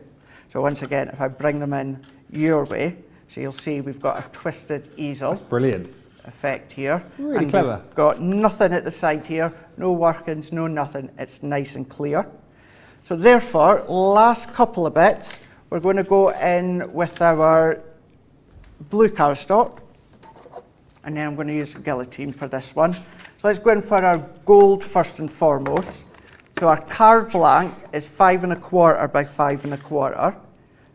So once again, if I bring them in your way, so you'll see we've got a twisted easel. That's brilliant. Effect here. Really and clever. We've got nothing at the side here, no workings, no nothing. It's nice and clear. So therefore, last couple of bits, we're going to go in with our blue cardstock, and then I'm going to use guillotine for this one. So let's go in for our gold first and foremost. So our card blank is 5 1/4 by 5 1/4.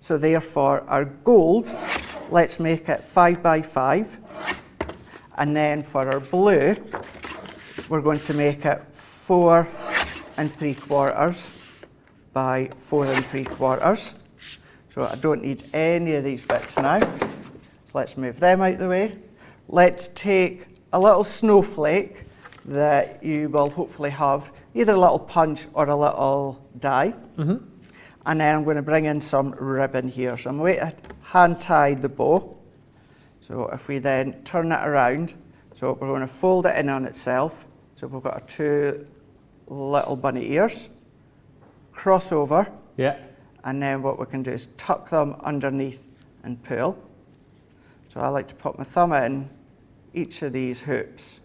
So therefore our gold, let's make it 5 by 5. And then for our blue, we're going to make it 4 3/4 by 4 3/4. So I don't need any of these bits now. So let's move them out of the way. Let's take a little snowflake that you will hopefully have, either a little punch or a little die. And then I'm going to bring in some ribbon here. So I'm going to hand tie the bow. So if we then turn it around, so we're going to fold it in on itself. So we've got our 2 little bunny ears, cross over, and then what we can do is tuck them underneath and pull. So I like to put my thumb in each of these hoops,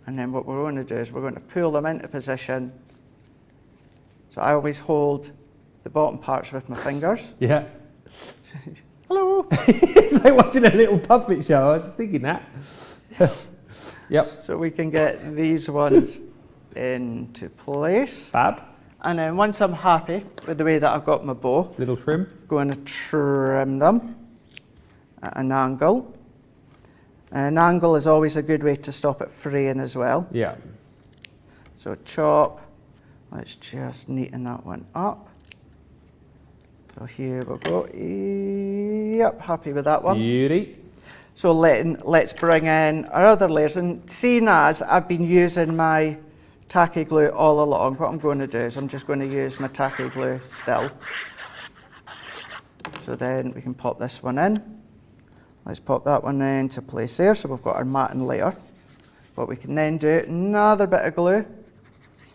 and then what we're going to do is we're going to pull them into position. So I always hold the bottom parts with my fingers. Yeah. Hello. It's like watching a little puppet show. I was just thinking that. Yep. So we can get these ones into place. Fab. And then once I'm happy with the way that I've got my bow, Little trim. I'm going to trim them at an angle. And an angle is always a good way to stop it fraying as well. Yeah. So chop. Let's just neaten that one up. So here we go. Yep, happy with that one. Beauty. So let's bring in our other layers. And seeing as I've been using my tacky glue all along, what I'm going to do is I'm just going to use my tacky glue still. So then we can pop this one in. Let's pop that one into place there. So we've got our matting layer. What we can then do, another bit of glue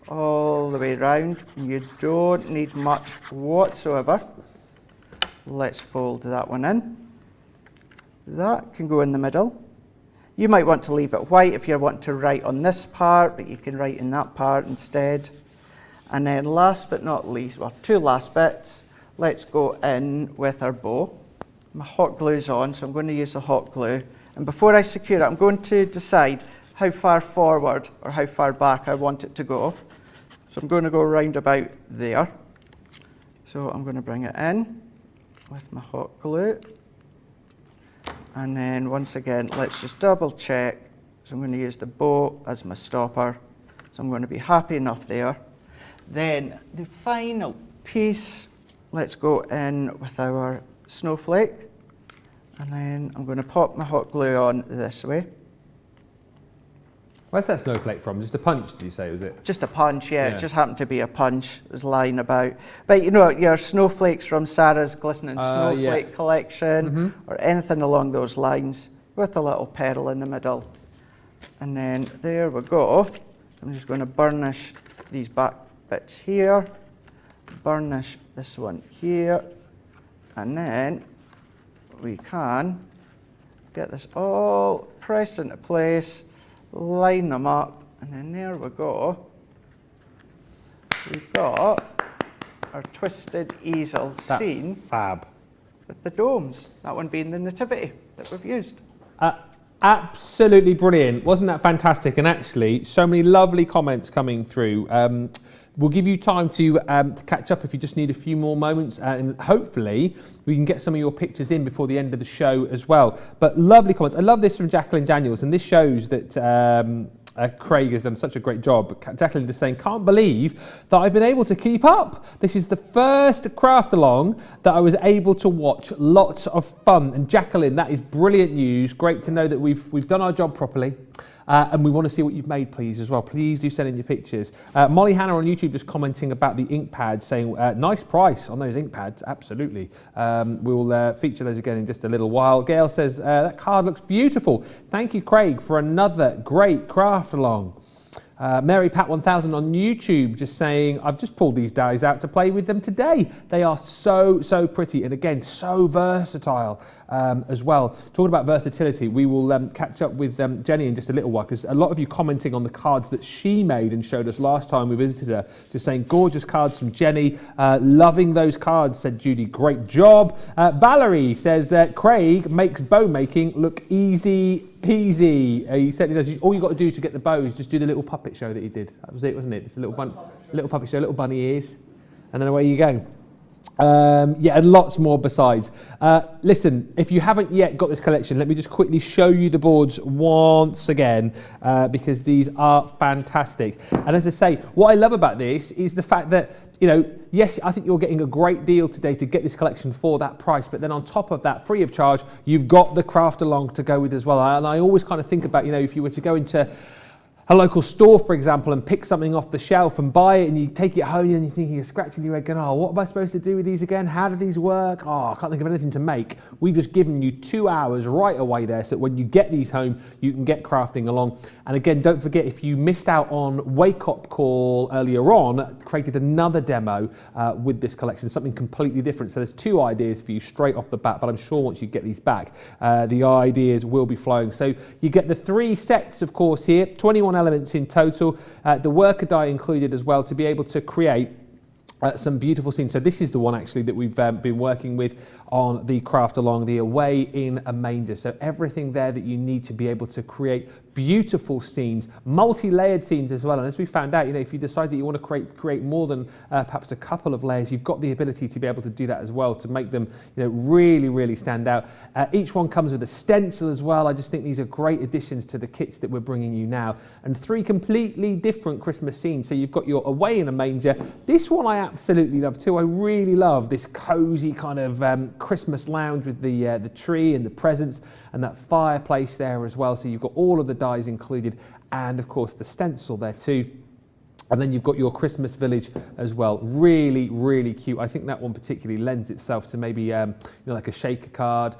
all the way around. You don't need much whatsoever. Let's fold that one in. That can go in the middle. You might want to leave it white if you're wanting to write on this part, but you can write in that part instead. And then last but not least, well, 2 last bits, let's go in with our bow. My hot glue's on, so I'm going to use the hot glue. And before I secure it, I'm going to decide how far forward or how far back I want it to go. So I'm going to go round about there. So I'm going to bring it in with my hot glue. And then once again, let's just double check. So I'm going to use the bow as my stopper. So I'm going to be happy enough there. Then the final piece, let's go in with our snowflake. And then I'm going to pop my hot glue on this way. Where's that snowflake from? Just a punch, did you say, was it? Just a punch, yeah. It just happened to be a punch. It was lying about. But you know, your snowflakes from Sarah's Glistening Snowflake collection, or anything along those lines, with a little petal in the middle. And then there we go. I'm just going to burnish these back bits here, burnish this one here, and then we can get this all pressed into place. Line them up, and then there we go. We've got our twisted easel scene Fab. with the domes, that one being the nativity that we've used. Absolutely brilliant. Wasn't that fantastic? And actually, so many lovely comments coming through. We'll give you time to catch up if you just need a few more moments, and hopefully we can get some of your pictures in before the end of the show as well. But lovely comments. I love this from Jacqueline Daniels, and this shows that Craig has done such a great job. Jacqueline just saying, can't believe that I've been able to keep up. This is the first craft along that I was able to watch. Lots of fun. And Jacqueline, that is brilliant news. Great to know that we've done our job properly. And we want to see what you've made, please, as well. Please do send in your pictures. Molly Hannah on YouTube just commenting about the ink pads, saying nice price on those ink pads. Absolutely. We'll feature those again in just a little while. Gail says that card looks beautiful. Thank you, Craig, for another great craft along. Mary Pat 1000 on YouTube just saying, I've just pulled these dies out to play with them today. They are so pretty, and again, so versatile as well. Talking about versatility, we will catch up with Jenny in just a little while, because a lot of you commenting on the cards that she made and showed us last time we visited her, just saying gorgeous cards from Jenny. Loving those cards, said Judy. Great job. Valerie says, Craig makes bow making look easy peasy. He said he does. All you got to do to get the bow is just do the little puppet show that he did. That was it, wasn't it? It's a little puppet show, little bunny ears, and then away you go. Yeah, and lots more besides. Listen, if you haven't yet got this collection, let me just quickly show you the boards once again, because these are fantastic. And as I say, what I love about this is the fact that, you know, yes, I think you're getting a great deal today to get this collection for that price, but then on top of that, free of charge, you've got the craft along to go with as well. And I always kind of think about, you know, if you were to go into a local store, for example, and pick something off the shelf and buy it, and you take it home and you're thinking, you're scratching your head going, oh, what am I supposed to do with these again? How do these work? Oh, I can't think of anything to make. We've just given you 2 hours right away there, so that when you get these home, you can get crafting along. And again, don't forget, if you missed out on Wake Up Call earlier on, created another demo with this collection, something completely different. So there's 2 ideas for you straight off the bat, but I'm sure once you get these back, the ideas will be flowing. So you get the 3 sets, of course, here, 21 elements in total, the worker die included as well, to be able to create some beautiful scenes. So this is the one actually that we've been working with on the craft along, the Away in a Manger. So everything there that you need to be able to create beautiful scenes, multi-layered scenes as well. And as we found out, you know, if you decide that you want to create more than perhaps a couple of layers, you've got the ability to be able to do that as well, to make them, you know, really, really stand out. Each one comes with a stencil as well. I just think these are great additions to the kits that we're bringing you now. And 3 completely different Christmas scenes. So you've got your Away in a Manger. This one I absolutely love too. I really love this cozy kind of Christmas lounge with the tree and the presents and that fireplace there as well. So you've got all of the dies included, and of course the stencil there too. And then you've got your Christmas village as well. Really, really cute. I think that one particularly lends itself to maybe, you know, like a shaker card,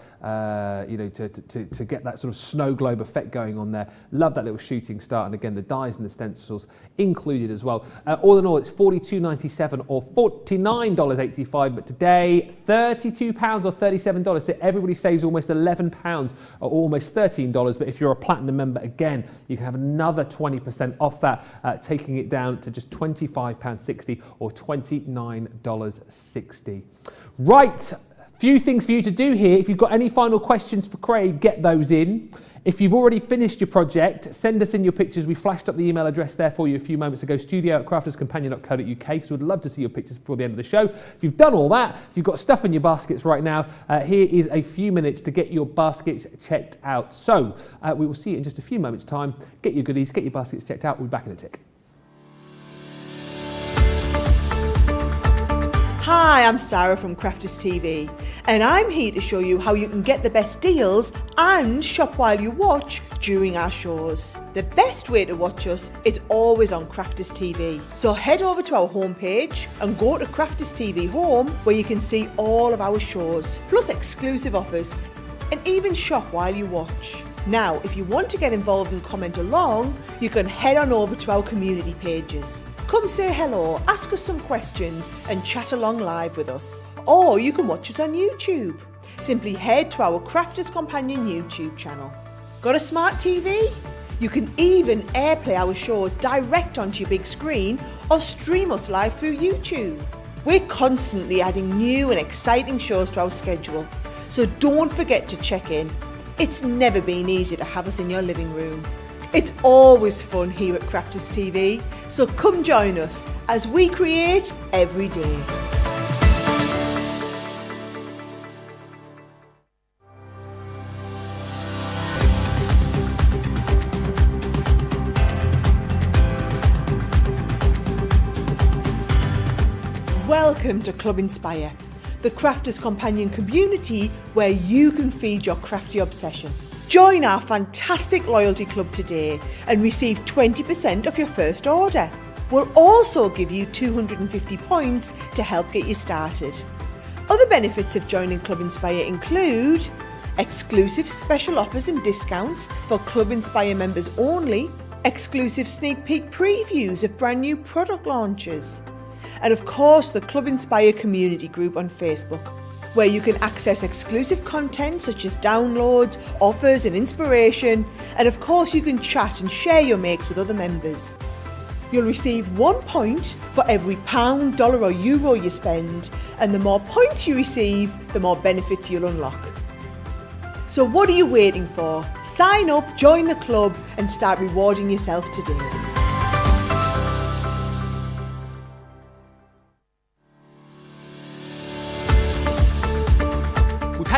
you know, to get that sort of snow globe effect going on there. Love that little shooting star. And again, the dies and the stencils included as well. All in all, it's $42.97 or $49.85. But today, £32 or $37. So everybody saves almost £11 or almost $13. But if you're a platinum member, again, you can have another 20% off that, taking it down to just £25.60 or $29.60. Right, few things for you to do here. If you've got any final questions for Craig, get those in. If you've already finished your project, send us in your pictures. We flashed up the email address there for you a few moments ago, studio@crafterscompanion.co.uk, because we'd love to see your pictures before the end of the show. If you've done all that, if you've got stuff in your baskets right now, here is a few minutes to get your baskets checked out. So we will see you in just a few moments' time. Get your goodies, get your baskets checked out. We'll be back in a tick. Hi, I'm Sarah from Crafters TV, and I'm here to show you how you can get the best deals and shop while you watch during our shows. The best way to watch us is always on Crafters TV. So head over to our homepage and go to Crafters TV Home, where you can see all of our shows, plus exclusive offers, and even shop while you watch. Now, if you want to get involved and comment along, you can head on over to our community pages. Come say hello, ask us some questions and chat along live with us. Or you can watch us on YouTube. Simply head to our Crafters Companion YouTube channel. Got a smart TV? You can even airplay our shows direct onto your big screen or stream us live through YouTube. We're constantly adding new and exciting shows to our schedule, so don't forget to check in. It's never been easier to have us in your living room. It's always fun here at Crafters TV, so come join us as we create every day. Welcome to Club Inspire, the Crafters Companion community where you can feed your crafty obsession. Join our fantastic loyalty club today and receive 20% off your first order. We'll also give you 250 points to help get you started. Other benefits of joining Club Inspire include exclusive special offers and discounts for Club Inspire members only, exclusive sneak peek previews of brand new product launches, and of course the Club Inspire community group on Facebook, where you can access exclusive content such as downloads, offers and inspiration, and of course you can chat and share your makes with other members. You'll receive 1 point for every £1, dollar or euro you spend, and the more points you receive, the more benefits you'll unlock. So what are you waiting for? Sign up, join the club and start rewarding yourself today.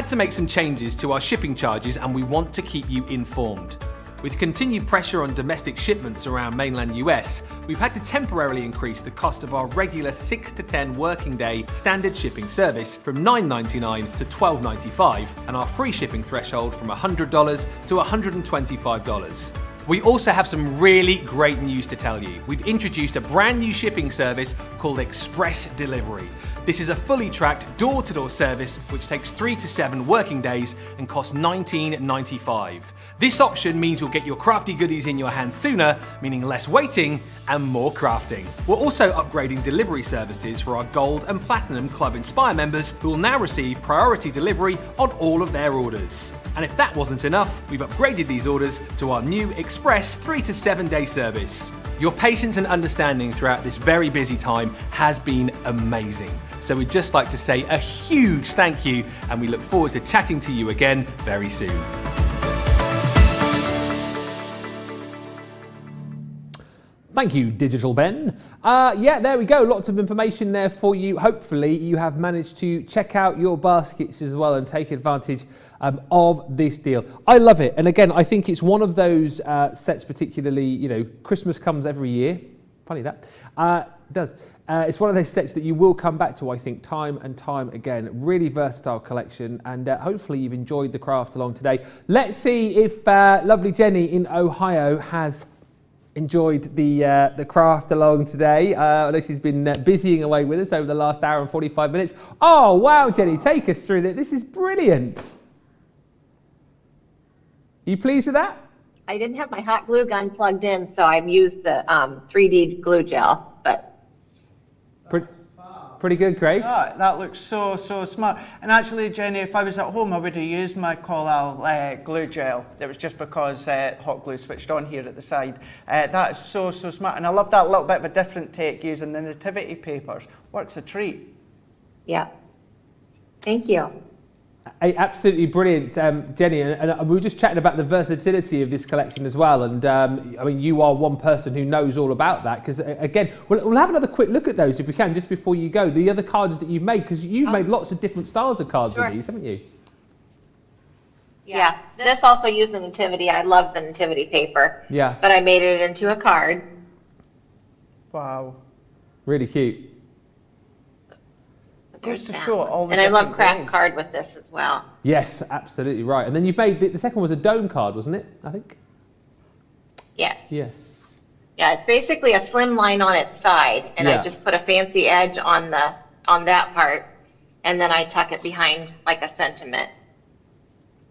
had to make some changes to our shipping charges and we want to keep you informed. With continued pressure on domestic shipments around mainland US, we've had to temporarily increase the cost of our regular 6 to 10 working day standard shipping service from $9.99 to $12.95 and our free shipping threshold from $100 to $125. We also have some really great news to tell you. We've introduced a brand new shipping service called Express Delivery. This is a fully tracked door-to-door service which takes 3 to 7 working days and costs $19.95. This option means you'll get your crafty goodies in your hands sooner, meaning less waiting and more crafting. We're also upgrading delivery services for our Gold and Platinum Club Inspire members who will now receive priority delivery on all of their orders. And if that wasn't enough, we've upgraded these orders to our new Express 3 to 7 day service. Your patience and understanding throughout this very busy time has been amazing. So we'd just like to say a huge thank you and we look forward to chatting to you again very soon. Thank you, Digital Ben. Yeah, there we go. Lots of information there for you. Hopefully you have managed to check out your baskets as well and take advantage of this deal. I love it. And again, I think it's one of those sets, particularly, you know, Christmas comes every year. Funny that. It does. It's one of those sets that you will come back to, I think, time and time again. Really versatile collection, and hopefully you've enjoyed the craft along today. Let's see if lovely Jenny in Ohio has enjoyed the craft along today. I know she's been busying away with us over the last hour and 45 minutes. Oh, wow, Jenny, take us through that. This is brilliant. Are you pleased with that? I didn't have my hot glue gun plugged in, so I've used the 3D glue gel, but... Pretty good, Craig. That looks so smart. And actually, Jenny, if I was at home, I would have used my Collal glue gel. It was just because hot glue switched on here at the side. That is so smart. And I love that little bit of a different take using the nativity papers. Works a treat. Yeah. Thank you. Absolutely brilliant, Jenny. And we were just chatting about the versatility of this collection as well. And I mean, you are one person who knows all about that. Because again, we'll have another quick look at those if we can, just before you go. The other cards that you've made, because you've made lots of different styles of cards with these, haven't you? Yeah. This also used the nativity. I love the nativity paper. Yeah. But I made it into a card. Wow. Really cute. Goes to show all the and I love craft ways. card with this as well. Yes, absolutely right. And then you've made the second one was a dome card, wasn't it? I think. Yes. Yes. Yeah, it's basically a slim line on its side, and Yeah. I just put a fancy edge on that part, and then I tuck it behind like a sentiment.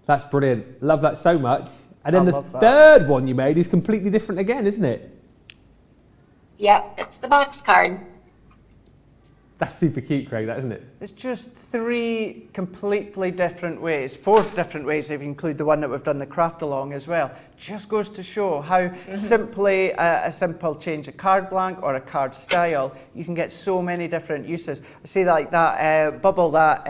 That's brilliant. Love that so much. And then I the love that. third one you made is completely different again, isn't it? Yep, it's the box card. That's super cute, Craig, that isn't it? It's just 3 completely different ways, 4 different ways if you include the one that we've done the craft along as well. Just goes to show how simply a simple change of card blank or a card style, you can get so many different uses. I see like that bubble, that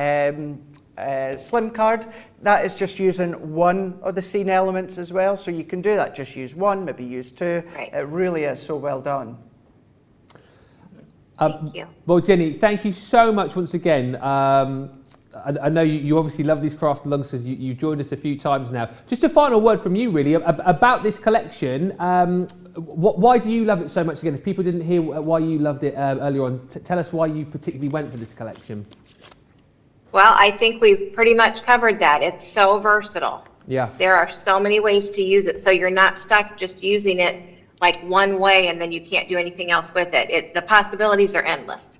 slim card, that is just using one of the scene elements as well. So you can do that, just use one, maybe use 2. Right. It really is so well done. Thank you. Well, Jenny, thank you so much once again. I know you obviously love these craft alongs because you've joined us a few times now. Just a final word from you, really, about this collection. Why do you love it so much again? If people didn't hear why you loved it earlier on, tell us why you particularly went for this collection. Well, I think we've pretty much covered that. It's so versatile. Yeah. There are so many ways to use it, so you're not stuck just using it like one way and then you can't do anything else with it. The possibilities are endless.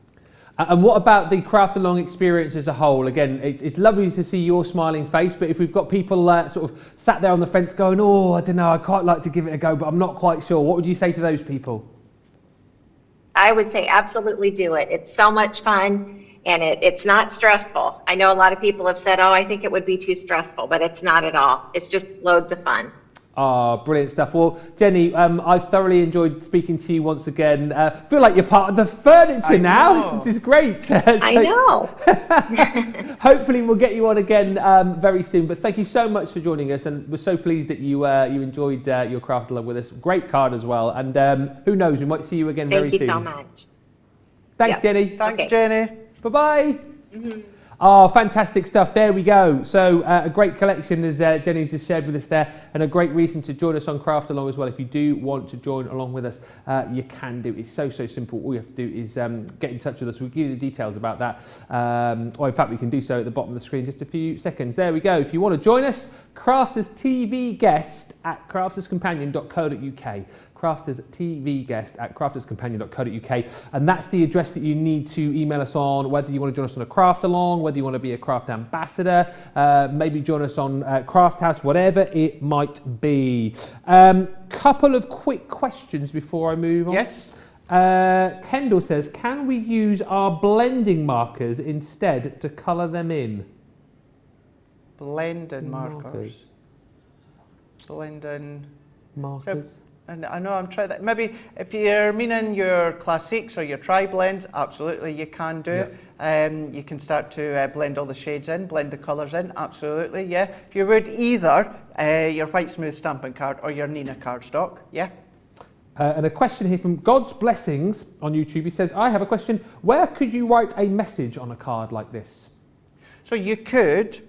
And what about the craft along experience as a whole? Again, it's lovely to see your smiling face, but if we've got people sort of sat there on the fence going, oh, I don't know, I'd quite like to give it a go, but I'm not quite sure. What would you say to those people? I would say absolutely do it. It's so much fun and it's not stressful. I know a lot of people have said, oh, I think it would be too stressful, but it's not at all. It's just loads of fun. Oh, brilliant stuff. Well, Jenny, I've thoroughly enjoyed speaking to you once again. Feel like you're part of the furniture now. This is great. I know. Hopefully we'll get you on again very soon. But thank you so much for joining us, and we're so pleased that you enjoyed your craft along with us. Great card as well. And who knows, we might see you again very soon. Thank you so much. Thanks, Jenny. Thanks, Jenny. Bye-bye. Oh, fantastic stuff. There we go. So a great collection, as Jenny's just shared with us there, and a great reason to join us on Craft Along as well. If you do want to join along with us, you can do. It's so simple. All you have to do is get in touch with us. We'll give you the details about that. Or in fact, we can do so at the bottom of the screen in just a few seconds. There we go. If you want to join us, Crafters TV guest at crafterscompanion.co.uk. Crafters TV guest at crafterscompanion.co.uk, and that's the address that you need to email us on, whether you want to join us on a craft along, whether you want to be a craft ambassador, maybe join us on Craft House, whatever it might be. Couple of quick questions before I move on. Yes. Kendall says, can we use our blending markers instead to colour them in? Blending markers. Blending markers. And I know I'm trying that. Maybe if you're meaning your classics or your tri-blends, absolutely you can do. Yeah. You can start to blend all the shades in, blend the colours in, absolutely, yeah. If you would either your white smooth stamping card or your Nina cardstock, yeah. And a question here from God's Blessings on YouTube. He says, I have a question. Where could you write a message on a card like this? So you could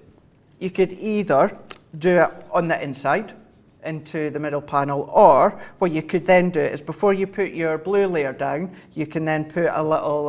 either do it on the inside, into the middle panel, or what you could then do is before you put your blue layer down, you can then put a little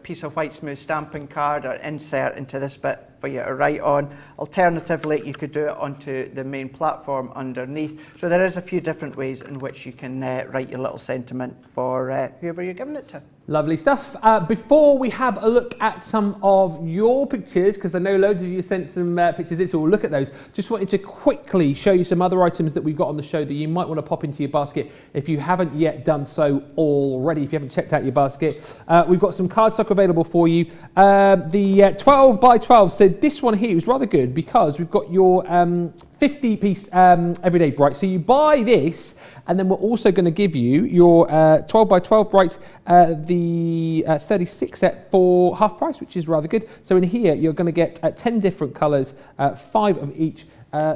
piece of white smooth stamping card or insert into this bit for you to write on. Alternatively, you could do it onto the main platform underneath. So there is a few different ways in which you can write your little sentiment for whoever you're giving it to. Lovely stuff. Before we have a look at some of your pictures, because I know loads of you sent some pictures, so we'll look at those. Just wanted to quickly show you some other items that we've got on the show that you might want to pop into your basket if you haven't yet done so already, if you haven't checked out your basket. We've got some cardstock available for you. The 12 by 12, so this one here is rather good because we've got your 50-piece Everyday Bright. So you buy this, and then we're also going to give you your 12 by 12 brights, the 36 set for half price, which is rather good. So in here, you're going to get 10 different colours, 5 of each.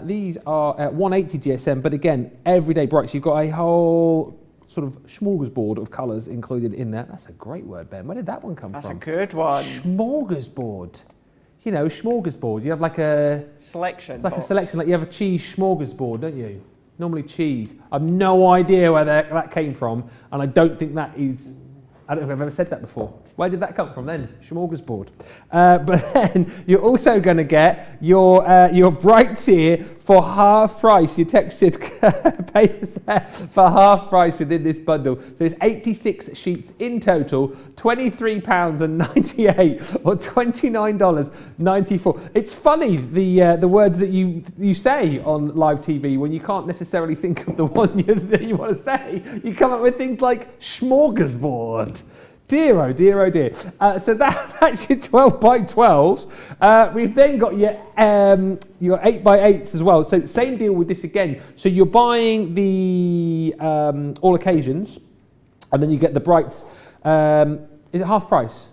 These are 180 GSM, but again, Everyday Brights. You've got a whole sort of smorgasbord of colours included in there. That's a great word, Ben. Where did that one come from? That's a good one. Smorgasbord. You know, smorgasbord. You have like a selection. It's like a selection, like you have a cheese smorgasbord, don't you? Normally cheese. I've no idea where that came from, and I don't think that is. I don't know if I've ever said that before. Where did that come from then? Smorgasbord. But then you're also going to get your brights here for half price. Your textured papers there for half price within this bundle. So it's 86 sheets in total, £23.98 or $29.94. It's funny the words that you say on live TV when you can't necessarily think of the one that you want to say. You come up with things like smorgasbord. Dear, oh dear, oh dear. So that's your 12 by 12s. We've then got your 8 by 8s as well. So same deal with this again. So you're buying the all occasions, and then you get the brights. Is it half price?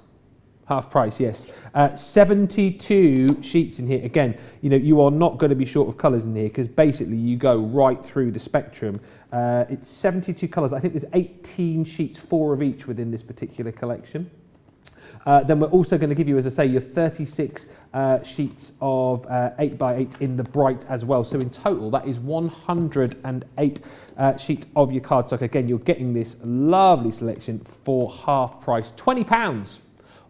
Half price, yes. 72 sheets in here. Again, you know, you are not going to be short of colours in here because basically you go right through the spectrum. It's 72 colours. I think there's 18 sheets, 4 of each within this particular collection. Then we're also going to give you, as I say, your 36 sheets of 8 by 8 in the bright as well. So in total, that is 108 sheets of your cardstock. Again, you're getting this lovely selection for half price. £20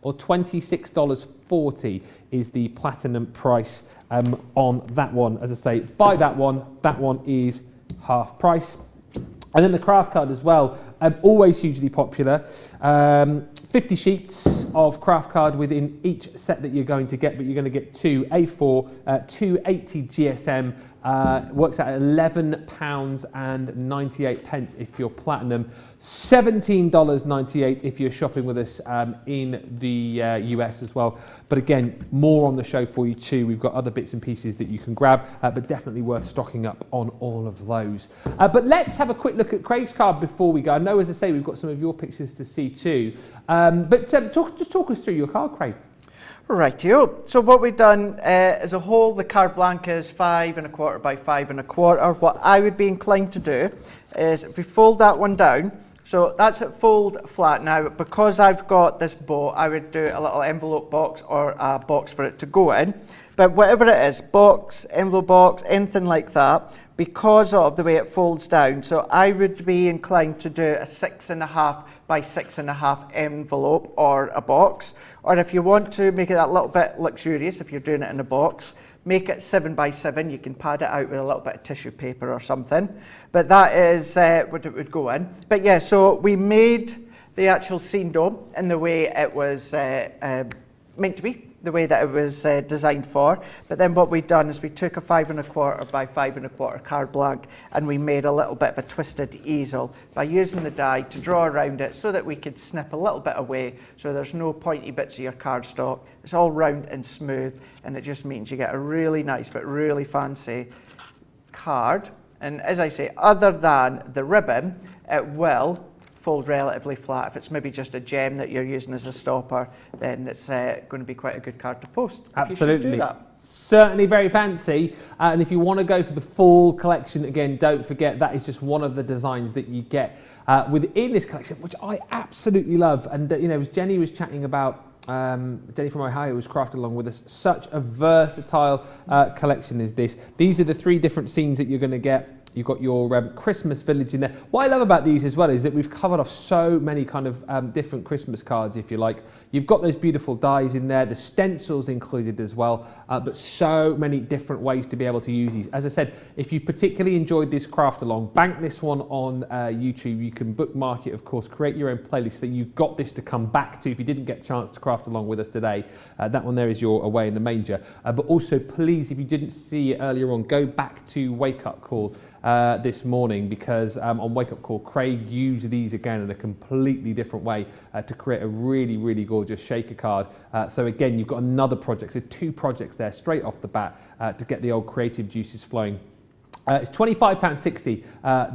or $26.40 is the platinum price on that one. As I say, buy that one is half price. And then the craft card as well, always hugely popular. 50 sheets of craft card within each set that you're going to get, but you're going to get 2 A4, 280 GSM, works out at £11.98 if you're platinum, $17.98 if you're shopping with us in the US as well. But again, more on the show for you too. We've got other bits and pieces that you can grab, but definitely worth stocking up on all of those. But let's have a quick look at Craig's card before we go. I know, as I say, we've got some of your pictures to see too. But just talk us through your card, Craig. Rightio. So what we've done as a whole, the card blank is 5 1/4 by 5 1/4. What I would be inclined to do is if we fold that one down, So that's at fold flat. Now, because I've got this boat, I would do a little envelope box or a box for it to go in. But whatever it is, box, envelope box, anything like that, because of the way it folds down. So I would be inclined to do a 6.5 by 6.5 envelope or a box. Or if you want to make it that little bit luxurious, if you're doing it in a box, make it 7 by 7. You can pad it out with a little bit of tissue paper or something. But that is what it would go in. But yeah, so we made the actual scene dome in the way it was meant to be, the way that it was designed for. But then what we've done is we took a 5 1/4 by 5 1/4 card blank and we made a little bit of a twisted easel by using the die to draw around it so that we could snip a little bit away so there's no pointy bits of your cardstock. It's all round and smooth, and it just means you get a really nice but really fancy card. And as I say, other than the ribbon, it will fold relatively flat. If it's maybe just a gem that you're using as a stopper, then it's going to be quite a good card to post. Absolutely. You should do that. Certainly very fancy. And if you want to go for the full collection, again, don't forget that is just one of the designs that you get within this collection, which I absolutely love. And, as Jenny was chatting about, Jenny from Ohio was crafted along with us. Such a versatile collection is this. These are the 3 different scenes that you're going to get. You've got your Christmas village in there. What I love about these as well is that we've covered off so many kind of different Christmas cards, if you like. You've got those beautiful dies in there, the stencils included as well, but so many different ways to be able to use these. As I said, if you've particularly enjoyed this craft along, bank this one on YouTube. You can bookmark it, of course, create your own playlist that you've got this to come back to if you didn't get a chance to craft along with us today. That one there is your Away in the Manger. But also, please, if you didn't see it earlier on, go back to Wake Up Call this morning, because on Wake Up Call, Craig used these again in a completely different way to create a really, really gorgeous shaker card. So again, you've got another project, so 2 projects there straight off the bat to get the old creative juices flowing. It's £25.60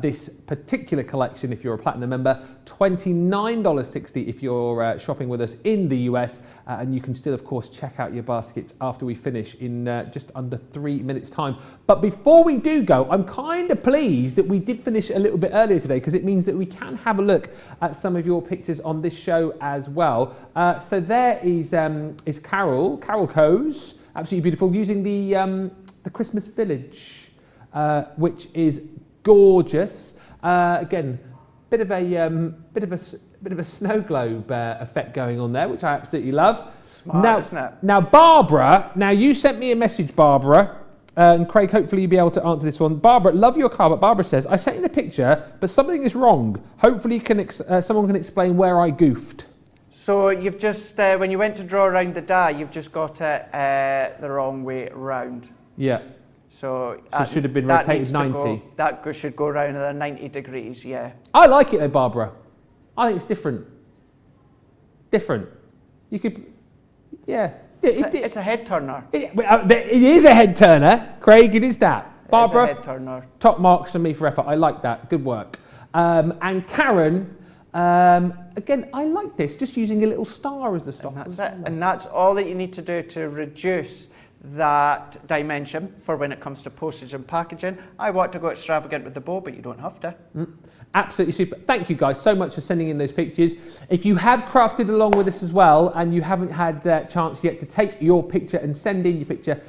this particular collection if you're a Platinum member, $29.60 if you're shopping with us in the US, and you can still, of course, check out your baskets after we finish in just under 3 minutes' time. But before we do go, I'm kind of pleased that we did finish a little bit earlier today, because it means that we can have a look at some of your pictures on this show as well. So there is Carol Coes, absolutely beautiful, using the Christmas village. Which is gorgeous. Again, bit of a snow globe effect going on there, which I absolutely love. Smart, isn't it? Now, Barbara. Now, you sent me a message, Barbara, and Craig. Hopefully, you'll be able to answer this one. Barbara, love your car, but Barbara says I sent in a picture, but something is wrong. Hopefully, someone can explain where I goofed. So you've just when you went to draw around the die, you've just got it the wrong way round. Yeah. So it should have been rotated 90. That should go around at 90 degrees, yeah. I like it though, Barbara. I think it's different. You could, yeah. It's a head turner. It is a head turner, Craig. It is that. Barbara, it's a head turner. Top marks from me for effort. I like that. Good work. And Karen, again, I like this. Just using a little star as the stop. And that's it. And that's all that you need to do to reduce that dimension for when it comes to postage and packaging. I want to go extravagant with the bow, but you don't have to. Absolutely super. Thank you guys so much for sending in those pictures. If you have crafted along with us as well and you haven't had a chance yet to take your picture and send in your picture,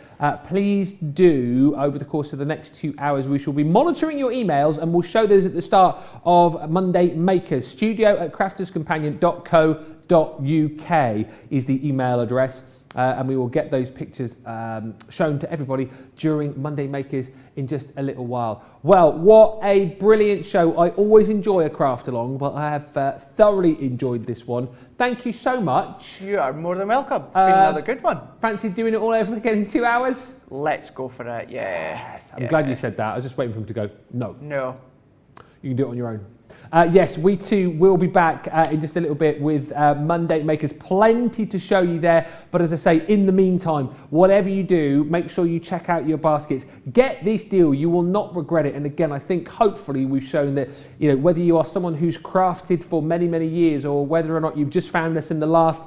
please do over the course of the next 2 hours. We shall be monitoring your emails and we'll show those at the start of Monday Makers. studio@crafterscompanion.co.uk is the email address. And we will get those pictures shown to everybody during Monday Makers in just a little while. Well, what a brilliant show. I always enjoy a craft along, but I have thoroughly enjoyed this one. Thank you so much. You are more than welcome. It's been another good one. Fancy doing it all over again in 2 hours? Let's go for it, yeah. Yes, I'm glad you said that. I was just waiting for him to go, no. You can do it on your own. Yes, we too will be back in just a little bit with Monday Makers. Plenty to show you there. But as I say, in the meantime, whatever you do, make sure you check out your baskets. Get this deal. You will not regret it. And again, I think hopefully we've shown that, whether you are someone who's crafted for many, many years or whether or not you've just found us in the last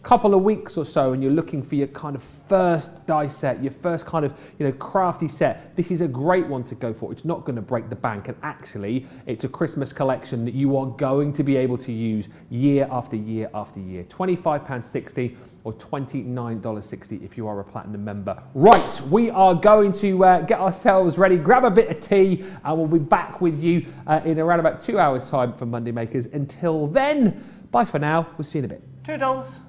couple of weeks or so and you're looking for your kind of first die set, your first kind of, crafty set, this is a great one to go for. It's not going to break the bank, and actually it's a Christmas collection that you are going to be able to use year after year after year. £25.60 or $29.60 if you are a platinum member. Right, we are going to get ourselves ready, grab a bit of tea, and we'll be back with you in around about 2 hours time for Monday Makers. Until then, bye for now, we'll see you in a bit. Toodles.